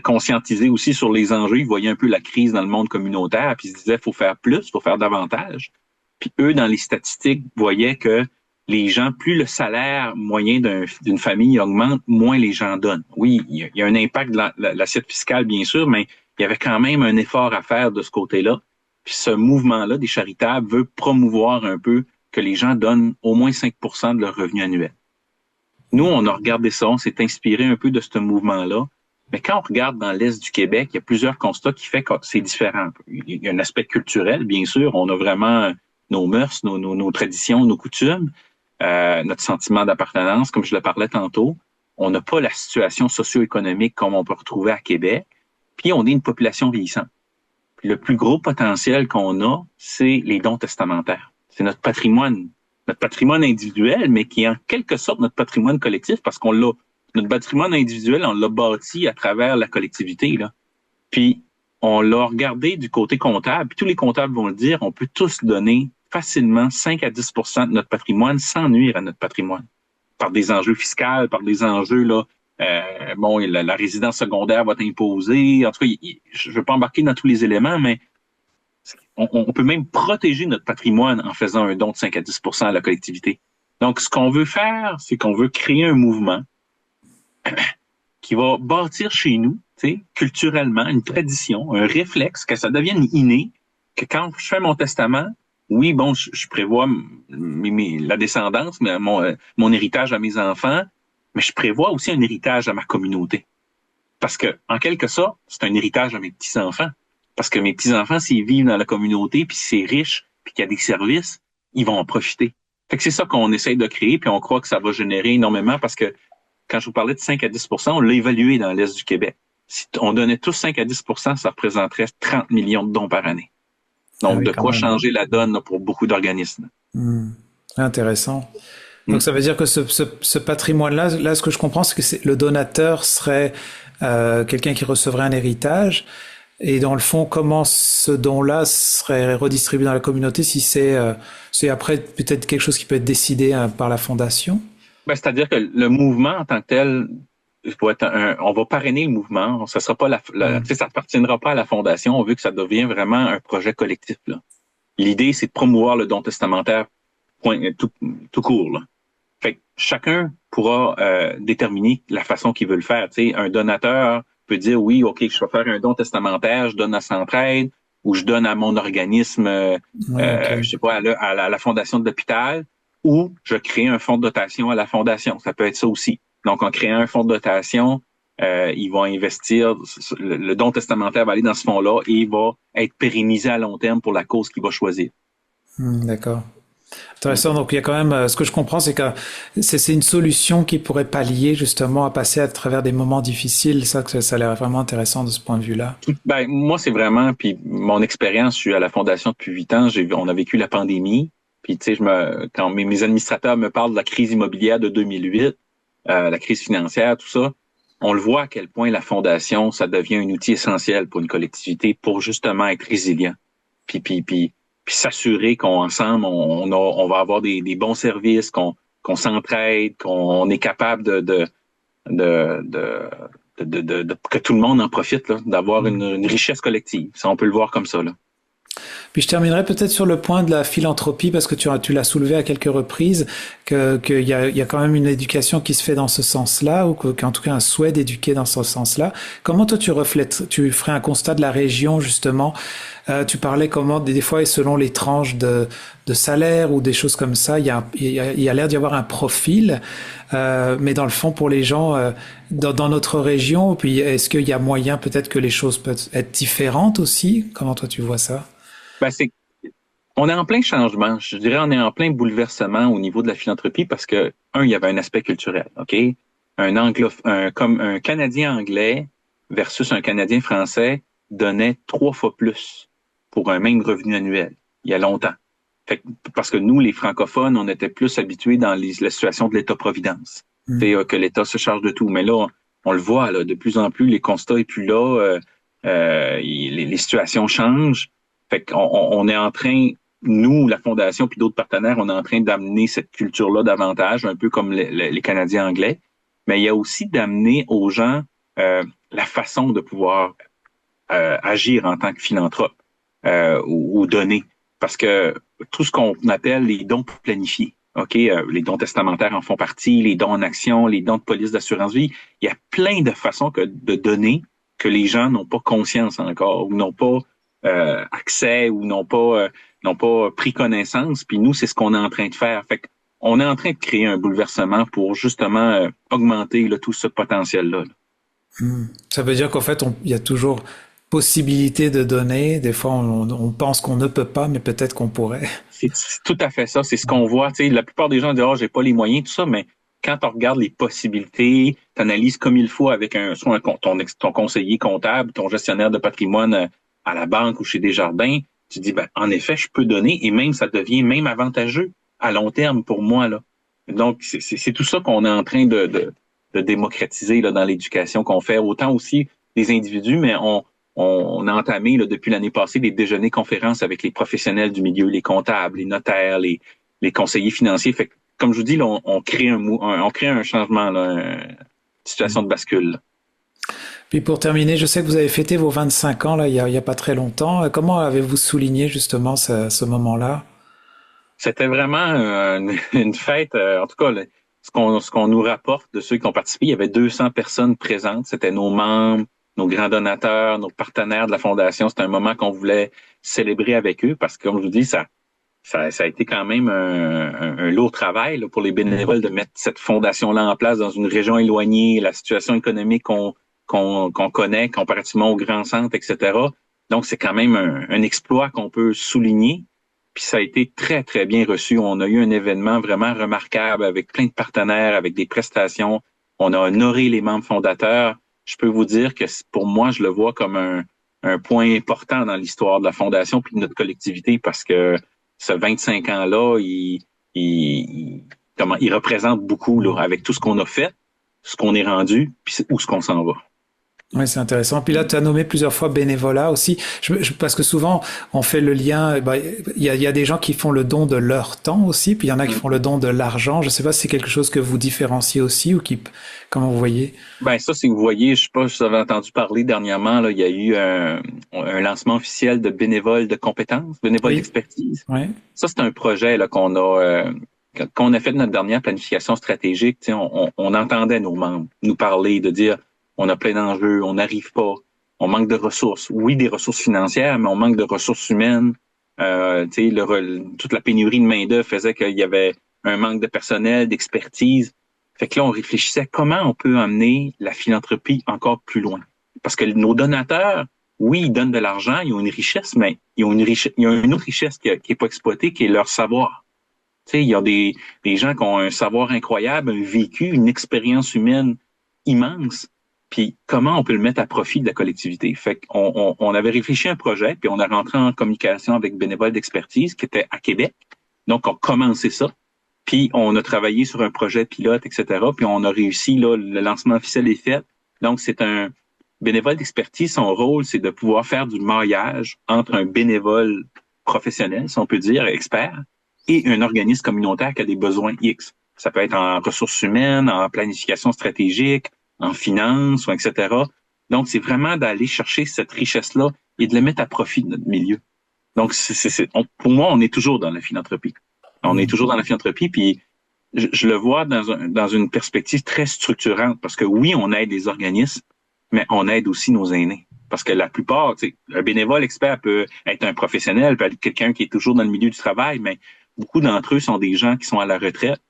conscientisés aussi sur les enjeux. Ils voyaient un peu la crise dans le monde communautaire, puis ils se disaient faut faire plus, faut faire davantage. Puis eux, dans les statistiques, voyaient que les gens, plus le salaire moyen d'une famille augmente, moins les gens donnent. Oui, il y a un impact de l'assiette fiscale, bien sûr, mais il y avait quand même un effort à faire de ce côté-là. Puis ce mouvement-là des charitables veut promouvoir un peu que les gens donnent au moins 5% de leur revenu annuel. Nous, on a regardé ça, on s'est inspiré un peu de ce mouvement-là. Mais quand on regarde dans l'Est du Québec, il y a plusieurs constats qui font que c'est différent. Il y a un aspect culturel, bien sûr. On a vraiment nos mœurs, nos traditions, nos coutumes, notre sentiment d'appartenance, comme je le parlais tantôt. On n'a pas la situation socio-économique comme on peut retrouver à Québec. Puis on est une population vieillissante. Puis le plus gros potentiel qu'on a, c'est les dons testamentaires. C'est notre patrimoine individuel, mais qui est en quelque sorte notre patrimoine collectif parce qu'on l'a. Notre patrimoine individuel, on l'a bâti à travers la collectivité, là. Puis, on l'a regardé du côté comptable, puis tous les comptables vont le dire, on peut tous donner facilement 5 à 10 % de notre patrimoine sans nuire à notre patrimoine. Par des enjeux fiscaux, par des enjeux, là, la résidence secondaire va être imposée. En tout cas, je ne veux pas embarquer dans tous les éléments, mais on peut même protéger notre patrimoine en faisant un don de 5 à 10 % à la collectivité. Donc, ce qu'on veut faire, c'est qu'on veut créer un mouvement qui va bâtir chez nous, culturellement, une tradition, un réflexe, que ça devienne inné, que quand je fais mon testament, oui, bon, je prévois la descendance, mais mon héritage à mes enfants, mais je prévois aussi un héritage à ma communauté. Parce que, en quelque sorte, c'est un héritage à mes petits-enfants. Parce que mes petits-enfants, s'ils vivent dans la communauté, puis c'est riche, puis qu'il y a des services, ils vont en profiter. Fait que c'est ça qu'on essaye de créer, puis on croit que ça va générer énormément parce que quand je vous parlais de 5 à 10 %, on l'a évalué dans l'Est du Québec. Si on donnait tous 5 à 10 %, ça représenterait 30 millions de dons par année. Donc, de quoi changer la donne là, pour beaucoup d'organismes. Intéressant. Donc, ça veut dire que ce patrimoine-là, là, ce que je comprends, c'est que le donateur serait quelqu'un qui recevrait un héritage. Et dans le fond, comment ce don-là serait redistribué dans la communauté si c'est après peut-être quelque chose qui peut être décidé par la fondation? Ben, c'est-à-dire que le mouvement en tant que tel, on va parrainer le mouvement. Ça sera pas ça appartiendra pas à la fondation. On veut que ça devienne vraiment un projet collectif, là. L'idée, c'est de promouvoir le don testamentaire tout court, là. Fait que chacun pourra déterminer la façon qu'il veut le faire. T'sais, un donateur peut dire oui, OK, je vais faire un don testamentaire, je donne à Centraide ou je donne à mon organisme, je sais pas, à la fondation de l'hôpital. Ou je crée un fonds de dotation à la fondation. Ça peut être ça aussi. Donc, en créant un fonds de dotation, ils vont investir, le don testamentaire va aller dans ce fonds-là et il va être pérennisé à long terme pour la cause qu'il va choisir. D'accord. Intéressant. Donc, il y a quand même, ce que je comprends, c'est que c'est une solution qui pourrait pallier justement à passer à travers des moments difficiles. Ça a l'air vraiment intéressant de ce point de vue-là. Ben, moi, c'est vraiment, puis mon expérience, je suis à la fondation depuis 8 ans. On a vécu la pandémie. Puis, tu sais, quand mes administrateurs me parlent de la crise immobilière de 2008, la crise financière, tout ça, on le voit à quel point la fondation, ça devient un outil essentiel pour une collectivité pour justement être résilient. Puis s'assurer qu'ensemble, on va avoir des bons services, qu'on s'entraide, qu'on est capable que tout le monde en profite, là, d'avoir une richesse collective. Ça, on peut le voir comme ça, là. Puis je terminerai peut-être sur le point de la philanthropie parce que tu l'as soulevé à quelques reprises qu'il y a quand même une éducation qui se fait dans ce sens-là ou qu'en tout cas un souhait d'éduquer dans ce sens-là. Comment toi tu ferais un constat de la région justement? Tu parlais comment des fois et selon les tranches de salaire ou des choses comme ça, il y a l'air d'y avoir un profil, mais dans le fond pour les gens dans notre région, puis est-ce qu'il y a moyen peut-être que les choses peuvent être différentes aussi? Comment toi tu vois ça? Ben, on est en plein changement. Je dirais on est en plein bouleversement au niveau de la philanthropie parce que, il y avait un aspect culturel, OK? Comme un Canadien anglais versus un Canadien français donnait 3 fois plus pour un même revenu annuel, il y a longtemps. Parce que nous, les francophones, on était plus habitués dans la situation de l'État-providence. Que l'État se charge de tout. Mais là, on le voit, là, de plus en plus, les constats et plus là, les situations changent. Fait qu'on est en train, nous, la Fondation puis d'autres partenaires, on est en train d'amener cette culture-là davantage, un peu comme les Canadiens anglais. Mais il y a aussi d'amener aux gens la façon de pouvoir agir en tant que philanthrope ou donner. Parce que tout ce qu'on appelle les dons planifiés, OK, les dons testamentaires en font partie, les dons en action, les dons de police d'assurance-vie, il y a plein de façons de donner que les gens n'ont pas conscience encore ou n'ont pas accès ou n'ont pas pris connaissance. Puis nous, c'est ce qu'on est en train de faire. Fait qu'on est en train de créer un bouleversement pour justement augmenter là, tout ce potentiel-là. Ça veut dire qu'en fait, il y a toujours possibilité de donner. Des fois, on pense qu'on ne peut pas, mais peut-être qu'on pourrait. C'est tout à fait ça. C'est ce qu'on voit. Tu sais, la plupart des gens disent « Oh, j'ai pas les moyens, tout ça », mais quand on regarde les possibilités, tu analyses comme il faut avec soit ton conseiller comptable, ton gestionnaire de patrimoine à la banque ou chez Desjardins, tu dis, en effet, je peux donner et même ça devient même avantageux à long terme pour moi, là. Donc, c'est tout ça qu'on est en train de démocratiser là, dans l'éducation qu'on fait, autant aussi des individus, mais on a entamé là, depuis l'année passée des déjeuners conférences avec les professionnels du milieu, les comptables, les notaires, les conseillers financiers. Fait que, comme je vous dis, là, on crée un changement, là, une situation de bascule. Là. Puis pour terminer, je sais que vous avez fêté vos 25 ans là, il y a pas très longtemps. Comment avez-vous souligné justement ce moment-là? C'était vraiment une fête, en tout cas, là, ce qu'on nous rapporte de ceux qui ont participé, il y avait 200 personnes présentes. C'était nos membres, nos grands donateurs, nos partenaires de la Fondation. C'était un moment qu'on voulait célébrer avec eux parce que, comme je vous dis, ça a été quand même un lourd travail là, pour les bénévoles de mettre cette fondation-là en place dans une région éloignée, la situation économique qu'on connaît comparativement aux grands centres, etc. Donc, c'est quand même un exploit qu'on peut souligner. Puis ça a été très, très bien reçu. On a eu un événement vraiment remarquable avec plein de partenaires, avec des prestations. On a honoré les membres fondateurs. Je peux vous dire que pour moi, je le vois comme un point important dans l'histoire de la Fondation puis de notre collectivité parce que ce 25 ans-là, il représente beaucoup là, avec tout ce qu'on a fait, ce qu'on est rendu, puis où ce qu'on s'en va. Oui, c'est intéressant. Puis là, tu as nommé plusieurs fois bénévolat aussi, parce que souvent, on fait le lien, il y a des gens qui font le don de leur temps aussi, puis il y en a qui font le don de l'argent. Je ne sais pas si c'est quelque chose que vous différenciez aussi ou comment vous voyez? Ça, c'est que vous voyez, je ne sais pas si vous avez entendu parler dernièrement, là, il y a eu un lancement officiel de bénévoles de compétences, bénévoles d'expertise. Oui. Ça, c'est un projet là, qu'on a fait de notre dernière planification stratégique. On entendait nos membres nous parler, de dire on a plein d'enjeux, on n'arrive pas, on manque de ressources. Oui, des ressources financières, mais on manque de ressources humaines. Toute la pénurie de main-d'œuvre faisait qu'il y avait un manque de personnel, d'expertise. Fait que là, on réfléchissait comment on peut amener la philanthropie encore plus loin. Parce que nos donateurs, oui, ils donnent de l'argent, ils ont une richesse, mais il y a une autre richesse qui est pas exploitée, qui est leur savoir. Il y a des gens qui ont un savoir incroyable, un vécu, une expérience humaine immense. Puis comment on peut le mettre à profit de la collectivité? Fait qu'on avait réfléchi à un projet, puis on a rentré en communication avec Bénévoles d'expertise qui était à Québec. Donc, on a commencé ça. Puis, on a travaillé sur un projet pilote, etc. Puis, on a réussi, là, le lancement officiel est fait. Donc, c'est un bénévole d'expertise. Son rôle, c'est de pouvoir faire du maillage entre un bénévole professionnel, si on peut dire, expert, et un organisme communautaire qui a des besoins X. Ça peut être en ressources humaines, en planification stratégique, en finance, etc. Donc, c'est vraiment d'aller chercher cette richesse-là et de la mettre à profit de notre milieu. Donc, pour moi, on est toujours dans la philanthropie. On est toujours dans la philanthropie, puis je le vois dans une perspective très structurante, parce que oui, on aide les organismes, mais on aide aussi nos aînés. Parce que la plupart, un bénévole expert peut être un professionnel, peut être quelqu'un qui est toujours dans le milieu du travail, mais beaucoup d'entre eux sont des gens qui sont à la retraite,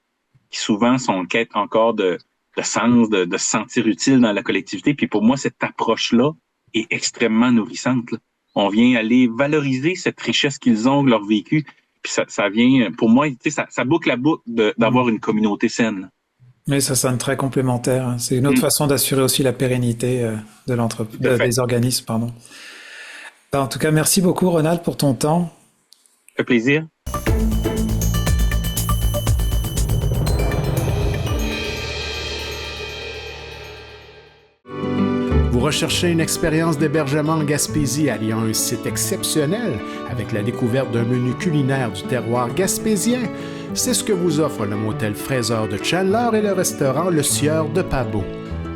qui souvent sont en quête encore de sens, de se sentir utile dans la collectivité. Puis pour moi, cette approche-là est extrêmement nourrissante. Là. On vient aller valoriser cette richesse qu'ils ont, leur vécu. Puis ça vient, pour moi, ça boucle la boucle d'avoir une communauté saine. Oui, ça sonne très complémentaire. C'est une autre façon d'assurer aussi la pérennité des organismes. Pardon. En tout cas, merci beaucoup, Ronald, pour ton temps. Ça fait plaisir. Vous recherchez une expérience d'hébergement en Gaspésie alliant un site exceptionnel avec la découverte d'un menu culinaire du terroir gaspésien? C'est ce que vous offre le motel Fraser de Chandler et le restaurant Le Sieur de Pabeau.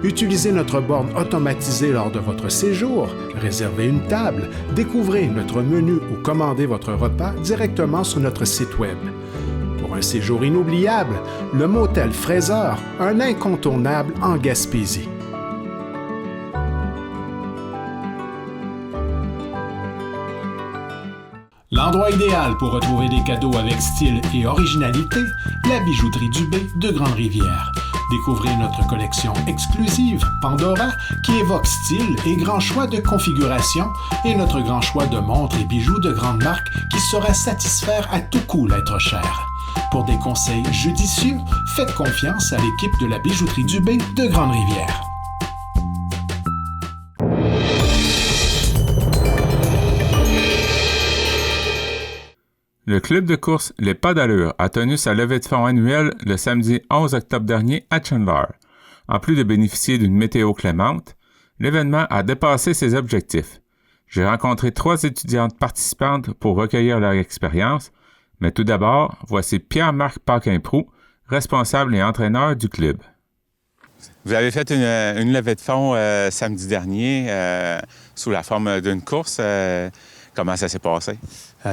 Utilisez notre borne automatisée lors de votre séjour, réservez une table, découvrez notre menu ou commandez votre repas directement sur notre site web. Pour un séjour inoubliable, le motel Fraser, un incontournable en Gaspésie. L'endroit idéal pour retrouver des cadeaux avec style et originalité, la bijouterie Dubé de Grande-Rivière. Découvrez notre collection exclusive Pandora qui évoque style et grand choix de configuration et notre grand choix de montres et bijoux de grande marque qui saura satisfaire à tout coup l'être cher. Pour des conseils judicieux, faites confiance à l'équipe de la bijouterie Dubé de Grande-Rivière. Le club de course Les Pas d'allure a tenu sa levée de fonds annuelle le samedi 11 octobre dernier à Chandler. En plus de bénéficier d'une météo clémente, l'événement a dépassé ses objectifs. J'ai rencontré 3 étudiantes participantes pour recueillir leur expérience, mais tout d'abord, voici Pierre-Marc Paquin-Proulx, responsable et entraîneur du club. Vous avez fait une levée de fonds samedi dernier sous la forme d'une course. Comment ça s'est passé?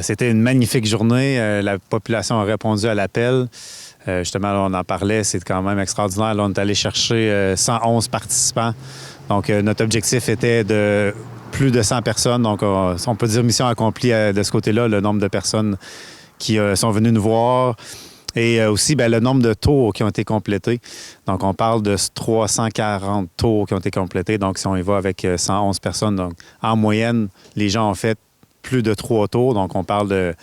C'était une magnifique journée. La population a répondu à l'appel. Justement, là, on en parlait, c'est quand même extraordinaire. Là, on est allé chercher 111 participants. Donc, notre objectif était de plus de 100 personnes. Donc, on peut dire mission accomplie de ce côté-là, le nombre de personnes qui sont venues nous voir. Et aussi, le nombre de tours qui ont été complétés. Donc, on parle de 340 tours qui ont été complétés. Donc, si on y va avec 111 personnes, donc en moyenne, les gens ont fait plus de 3 tours. Donc, on parle de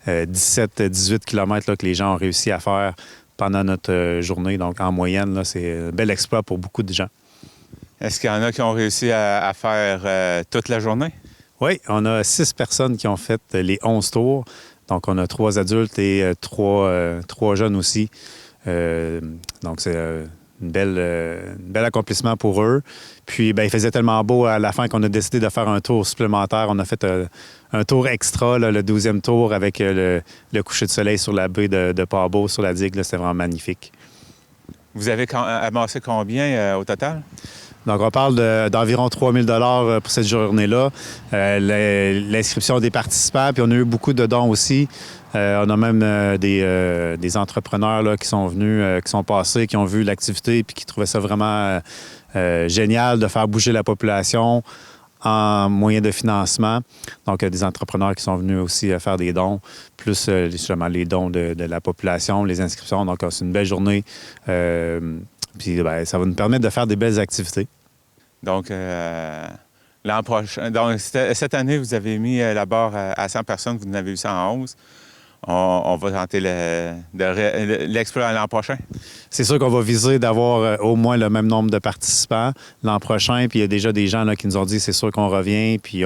17-18 km là, que les gens ont réussi à faire pendant notre journée. Donc, en moyenne, là, c'est un bel exploit pour beaucoup de gens. Est-ce qu'il y en a qui ont réussi à faire toute la journée? Oui, on a 6 personnes qui ont fait les 11 tours. Donc, on a 3 adultes et 3 jeunes aussi. Donc, c'est un bel accomplissement pour eux. Puis, il faisait tellement beau à la fin qu'on a décidé de faire un tour supplémentaire. On a fait un tour extra, là, le 12e tour, avec le coucher de soleil sur la baie de Port-Beau, sur la digue. C'était vraiment magnifique. Vous avez amassé combien au total? Donc, on parle d'environ 3 000 $ pour cette journée-là. L'inscription des participants, puis on a eu beaucoup de dons aussi. On a même des entrepreneurs là, qui sont venus, qui sont passés, qui ont vu l'activité, puis qui trouvaient ça vraiment génial de faire bouger la population en moyen de financement. Donc, des entrepreneurs qui sont venus aussi faire des dons, plus justement les dons de la population, les inscriptions. Donc, c'est une belle journée. Puis, ça va nous permettre de faire des belles activités. Donc, l'an prochain, donc, cette année, vous avez mis la barre à 100 personnes, vous en avez eu 111. On va tenter l'exploit l'an prochain. C'est sûr qu'on va viser d'avoir au moins le même nombre de participants l'an prochain. Puis il y a déjà des gens là, qui nous ont dit c'est sûr qu'on revient. Puis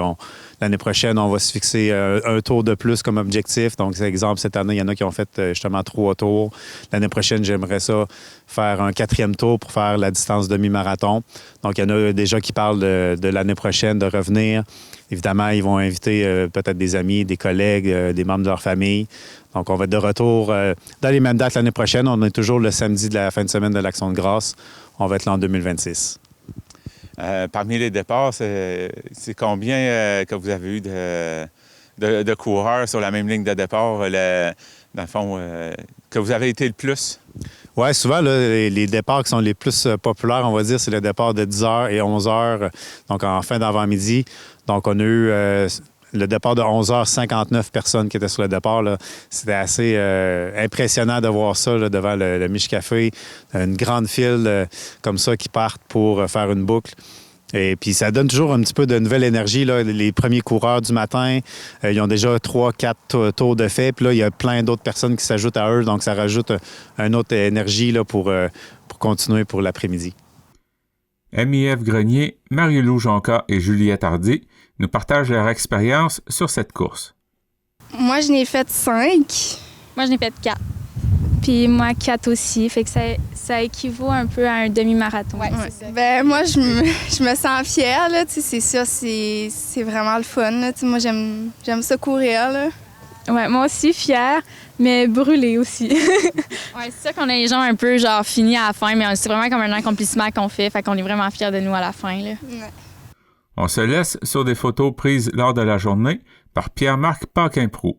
l'année prochaine, on va se fixer un tour de plus comme objectif. Donc, c'est exemple, cette année, il y en a qui ont fait justement 3 tours. L'année prochaine, j'aimerais ça faire un 4e tour pour faire la distance demi-marathon. Donc, il y en a déjà qui parlent de l'année prochaine de revenir. Évidemment, ils vont inviter peut-être des amis, des collègues, des membres de leur famille. Donc, on va être de retour dans les mêmes dates l'année prochaine. On est toujours le samedi de la fin de semaine de l'Action de grâce. On va être là en 2026. Parmi les départs, c'est combien que vous avez eu de coureurs sur la même ligne de départ, dans le fond, que vous avez été le plus? Oui, souvent, là, les départs qui sont les plus populaires, on va dire, c'est le départ de 10h et 11h, donc en fin d'avant-midi. Donc, on a eu le départ de 11h, 59 personnes qui étaient sur le départ. Là. C'était assez impressionnant de voir ça là, devant le Mich Café. Une grande file comme ça qui partent pour faire une boucle. Et puis, ça donne toujours un petit peu de nouvelle énergie. Là. Les premiers coureurs du matin, ils ont déjà 3-4 tours de fait. Puis là, il y a plein d'autres personnes qui s'ajoutent à eux. Donc, ça rajoute une autre énergie là, pour continuer pour l'après-midi. MIF Grenier, Marie-Lou Jonca et Juliette Hardy nous partagent leur expérience sur cette course. Moi, je n'ai fait 5. Moi, je n'ai fait 4. Puis moi, 4 aussi. Fait que ça équivaut un peu à un demi-marathon. Ouais, c'est ça. Ben moi, je me sens fière, là. C'est ça, c'est vraiment le fun, là. Moi, j'aime ça courir, là. Ouais, moi aussi, fière, mais brûlée aussi. Ouais, c'est ça qu'on a les gens un peu, genre, finis à la fin, mais c'est vraiment comme un accomplissement qu'on fait. Fait qu'on est vraiment fiers de nous à la fin, là. Ouais. On se laisse sur des photos prises lors de la journée par Pierre-Marc Paquin-Proulx.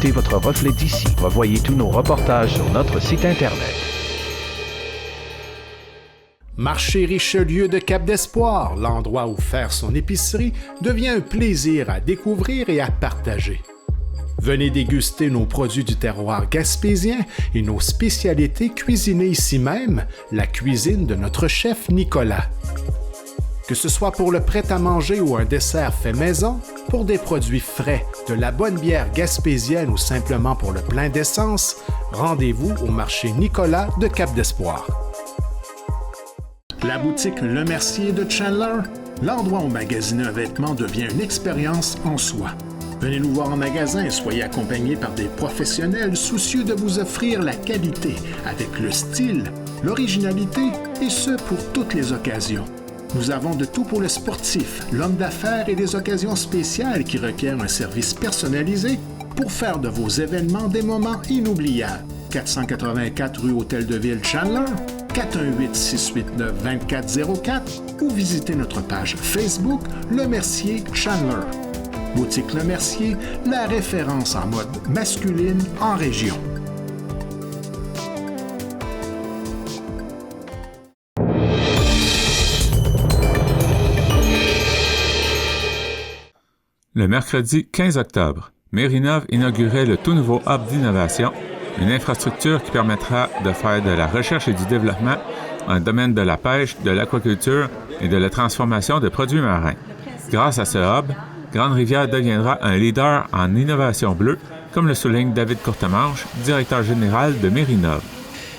consulter votre reflet d'ici. Revoyez tous nos reportages sur notre site Internet. Marché Richelieu de Cap-d'Espoir, l'endroit où faire son épicerie devient un plaisir à découvrir et à partager. Venez déguster nos produits du terroir gaspésien et nos spécialités cuisinées ici même, la cuisine de notre chef Nicolas. Que ce soit pour le prêt-à-manger ou un dessert fait maison, pour des produits frais, de la bonne bière gaspésienne ou simplement pour le plein d'essence, rendez-vous au marché Nicolas de Cap-d'Espoir. La boutique Le Mercier de Chandler, l'endroit où magasiner un vêtement devient une expérience en soi. Venez nous voir en magasin et soyez accompagnés par des professionnels soucieux de vous offrir la qualité avec le style, l'originalité et ce pour toutes les occasions. Nous avons de tout pour le sportif, l'homme d'affaires et des occasions spéciales qui requièrent un service personnalisé pour faire de vos événements des moments inoubliables. 484 rue Hôtel de Ville Chandler, 418-689-2404 ou visitez notre page Facebook Le Mercier Chandler. Boutique Le Mercier, la référence en mode masculine en région. Le mercredi 15 octobre, Mérinov inaugurait le tout nouveau Hub d'innovation, une infrastructure qui permettra de faire de la recherche et du développement dans le domaine de la pêche, de l'aquaculture et de la transformation de produits marins. Grâce à ce hub, Grande-Rivière deviendra un leader en innovation bleue, comme le souligne David Courtemanche, directeur général de Mérinov.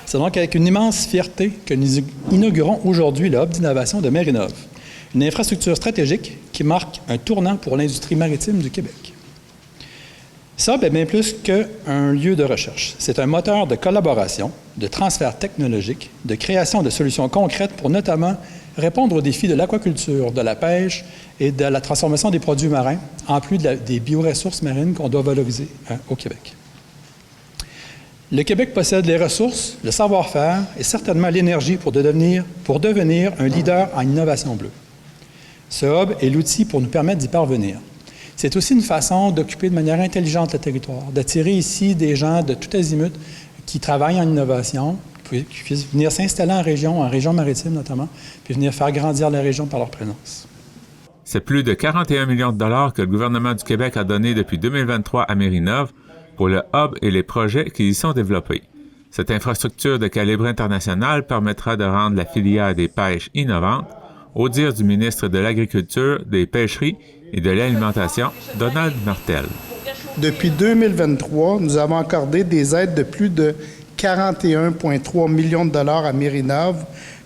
C'est donc avec une immense fierté que nous inaugurons aujourd'hui le Hub d'innovation de Mérinov, une infrastructure stratégique qui marque un tournant pour l'industrie maritime du Québec. Ce hub est bien plus qu'un lieu de recherche. C'est un moteur de collaboration, de transfert technologique, de création de solutions concrètes pour notamment répondre aux défis de l'aquaculture, de la pêche et de la transformation des produits marins, en plus des bioressources marines qu'on doit valoriser au Québec. Le Québec possède les ressources, le savoir-faire et certainement l'énergie pour devenir un leader en innovation bleue. Ce hub est l'outil pour nous permettre d'y parvenir. C'est aussi une façon d'occuper de manière intelligente le territoire, d'attirer ici des gens de tout azimut qui travaillent en innovation, qui puissent venir s'installer en région maritime notamment, puis venir faire grandir la région par leur présence. C'est plus de 41 millions de dollars que le gouvernement du Québec a donné depuis 2023 à Mérinov pour le hub et les projets qui y sont développés. Cette infrastructure de calibre international permettra de rendre la filière des pêches innovante, au dire du ministre de l'Agriculture, des Pêcheries et de l'Alimentation, Donald Martel. Depuis 2023, nous avons accordé des aides de plus de 41,3 millions de dollars à Mérinov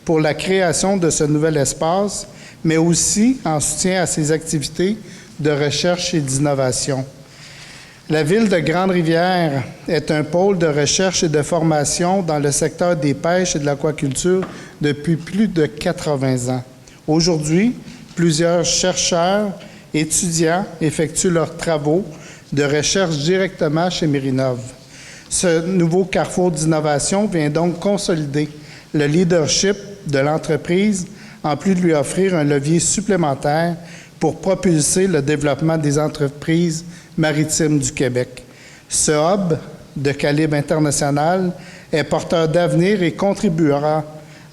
pour la création de ce nouvel espace, mais aussi en soutien à ses activités de recherche et d'innovation. La ville de Grande-Rivière est un pôle de recherche et de formation dans le secteur des pêches et de l'aquaculture depuis plus de 80 ans. Aujourd'hui, plusieurs chercheurs, étudiants effectuent leurs travaux de recherche directement chez Mérinov. Ce nouveau carrefour d'innovation vient donc consolider le leadership de l'entreprise, en plus de lui offrir un levier supplémentaire pour propulser le développement des entreprises maritimes du Québec. Ce hub de calibre international est porteur d'avenir et contribuera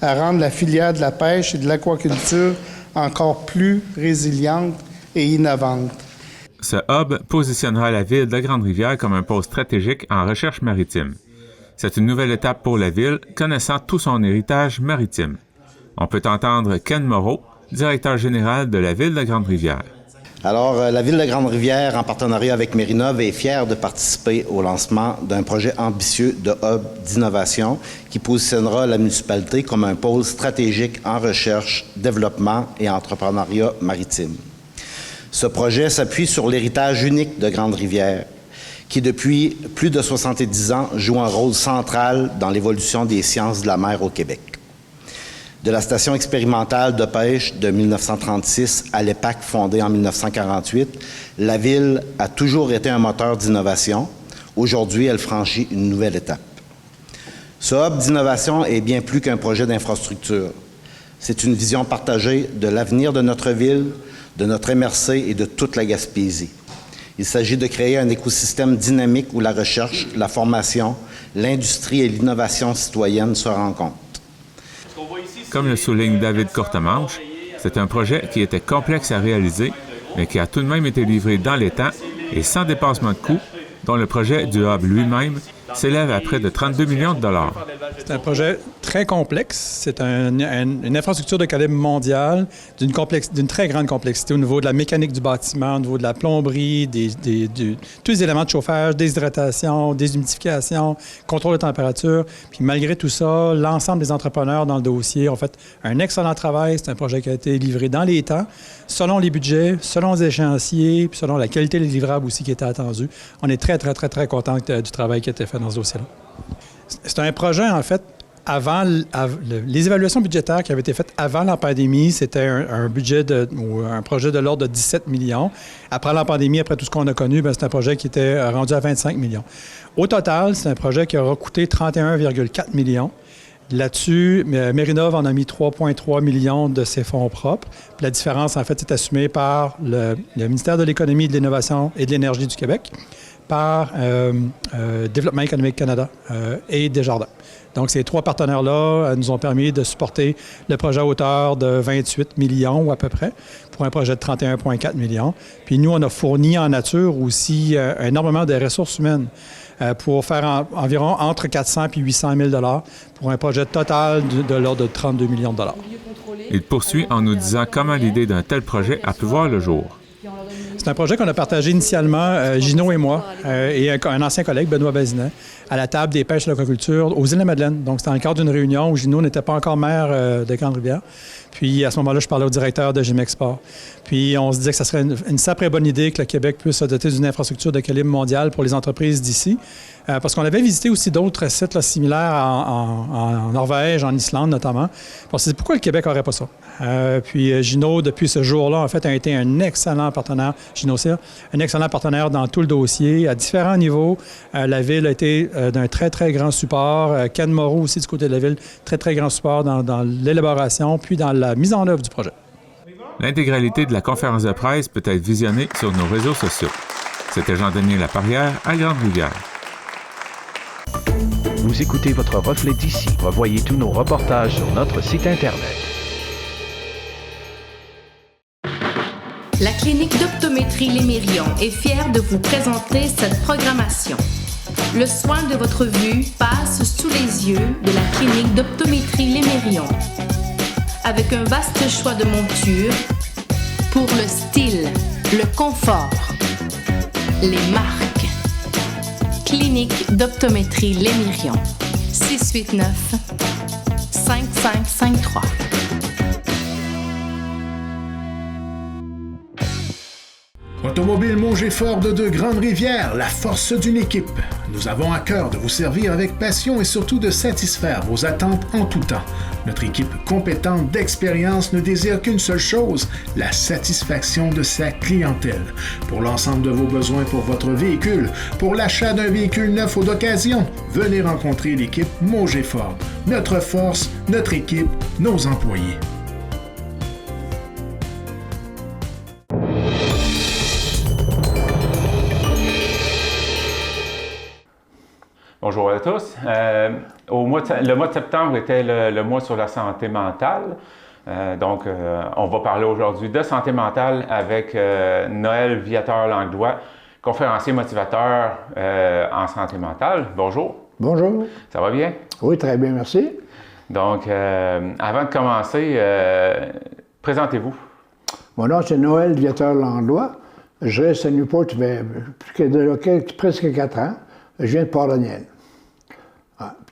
à rendre la filière de la pêche et de l'aquaculture encore plus résiliente et innovante. Ce hub positionnera la ville de Grande-Rivière comme un pôle stratégique en recherche maritime. C'est une nouvelle étape pour la ville, connaissant tout son héritage maritime. On peut entendre Ken Moreau, directeur général de la ville de Grande-Rivière. Alors, la Ville de Grande-Rivière, en partenariat avec Mérinov, est fière de participer au lancement d'un projet ambitieux de hub d'innovation qui positionnera la municipalité comme un pôle stratégique en recherche, développement et entrepreneuriat maritime. Ce projet s'appuie sur l'héritage unique de Grande-Rivière, qui depuis plus de 70 ans joue un rôle central dans l'évolution des sciences de la mer au Québec. De la station expérimentale de pêche de 1936 à l'EPAC fondée en 1948, la ville a toujours été un moteur d'innovation. Aujourd'hui, elle franchit une nouvelle étape. Ce hub d'innovation est bien plus qu'un projet d'infrastructure. C'est une vision partagée de l'avenir de notre ville, de notre MRC et de toute la Gaspésie. Il s'agit de créer un écosystème dynamique où la recherche, la formation, l'industrie et l'innovation citoyenne se rencontrent. Comme le souligne David Courtemanche, c'est un projet qui était complexe à réaliser, mais qui a tout de même été livré dans les temps et sans dépassement de coûts, dont le projet du hub lui-même s'élève à près de 32 millions de dollars. C'est un projet très complexe. C'est une infrastructure de calibre mondial d'une très grande complexité au niveau de la mécanique du bâtiment, au niveau de la plomberie, tous les éléments de chauffage, déshydratation, déshumidification, contrôle de température. Puis malgré tout ça, l'ensemble des entrepreneurs dans le dossier ont fait un excellent travail. C'est un projet qui a été livré dans les temps, selon les budgets, selon les échéanciers, puis selon la qualité des livrables aussi qui était attendue. On est très, très, très, très contents du travail qui a été fait dans ce dossier-là. C'est un projet, en fait, les évaluations budgétaires qui avaient été faites avant la pandémie, c'était un projet de l'ordre de 17 millions. Après la pandémie, après tout ce qu'on a connu, c'est un projet qui était rendu à 25 millions. Au total, c'est un projet qui aura coûté 31,4 millions. Là-dessus, Mérinov en a mis 3,3 millions de ses fonds propres. Puis la différence, en fait, est assumée par le ministère de l'Économie, de l'Innovation et de l'Énergie du Québec, par Développement économique Canada et Desjardins. Donc, ces trois partenaires-là nous ont permis de supporter le projet à hauteur de 28 millions ou à peu près, pour un projet de 31,4 millions. Puis nous, on a fourni en nature aussi énormément de ressources humaines pour faire environ entre 400 et 800 000 $ pour un projet total de l'ordre de 32 millions de dollars. Il poursuit en nous disant comment l'idée d'un tel projet a pu voir le jour. C'est un projet qu'on a partagé initialement, Gino et moi, et un ancien collègue, Benoît Bazinet, à la table des pêches et de l'aquaculture aux Îles-de-la-Madeleine. Donc, c'était dans le cadre d'une réunion où Gino n'était pas encore maire de Grande-Rivière. Puis, à ce moment-là, je parlais au directeur de GMExport. Puis, on se disait que ça serait une sacrée bonne idée que le Québec puisse se doter d'une infrastructure de calibre mondial pour les entreprises d'ici. Parce qu'on avait visité aussi d'autres sites là, similaires en Norvège, en Islande notamment. On s'est dit, pourquoi le Québec n'aurait pas ça? Puis Gino, depuis ce jour-là, en fait, a été un excellent partenaire, Gino Cyr, un excellent partenaire dans tout le dossier, à différents niveaux. La Ville a été d'un très, très grand support. Ken Moreau aussi, du côté de la Ville, très, très grand support dans l'élaboration, puis dans la mise en œuvre du projet. L'intégralité de la conférence de presse peut être visionnée sur nos réseaux sociaux. C'était Jean-Denis Laparrière à Grande-Rivière. Vous écoutez votre reflet d'ici. Revoyez tous nos reportages sur notre site Internet. La clinique d'optométrie Lémérion est fière de vous présenter cette programmation. Le soin de votre vue passe sous les yeux de la clinique d'optométrie Lémérion. Avec un vaste choix de montures pour le style, le confort, les marques. Clinique d'optométrie Lémérion. 689-5553. Automobile Mauger Ford de Grande-Rivière, la force d'une équipe. Nous avons à cœur de vous servir avec passion et surtout de satisfaire vos attentes en tout temps. Notre équipe compétente d'expérience ne désire qu'une seule chose, la satisfaction de sa clientèle. Pour l'ensemble de vos besoins pour votre véhicule, pour l'achat d'un véhicule neuf ou d'occasion, venez rencontrer l'équipe Mauger Ford. Notre force, notre équipe, nos employés. Bonjour à tous. Le mois de septembre était le mois sur la santé mentale. Donc, on va parler aujourd'hui de santé mentale avec Noël Viateur-Langlois, conférencier motivateur en santé mentale. Bonjour. Bonjour. Ça va bien? Oui, très bien, merci. Donc, avant de commencer, présentez-vous. Mon nom, c'est Noël Viateur-Langlois. Je reste à Newport presque 4 ans. Je viens de Port-Daniel.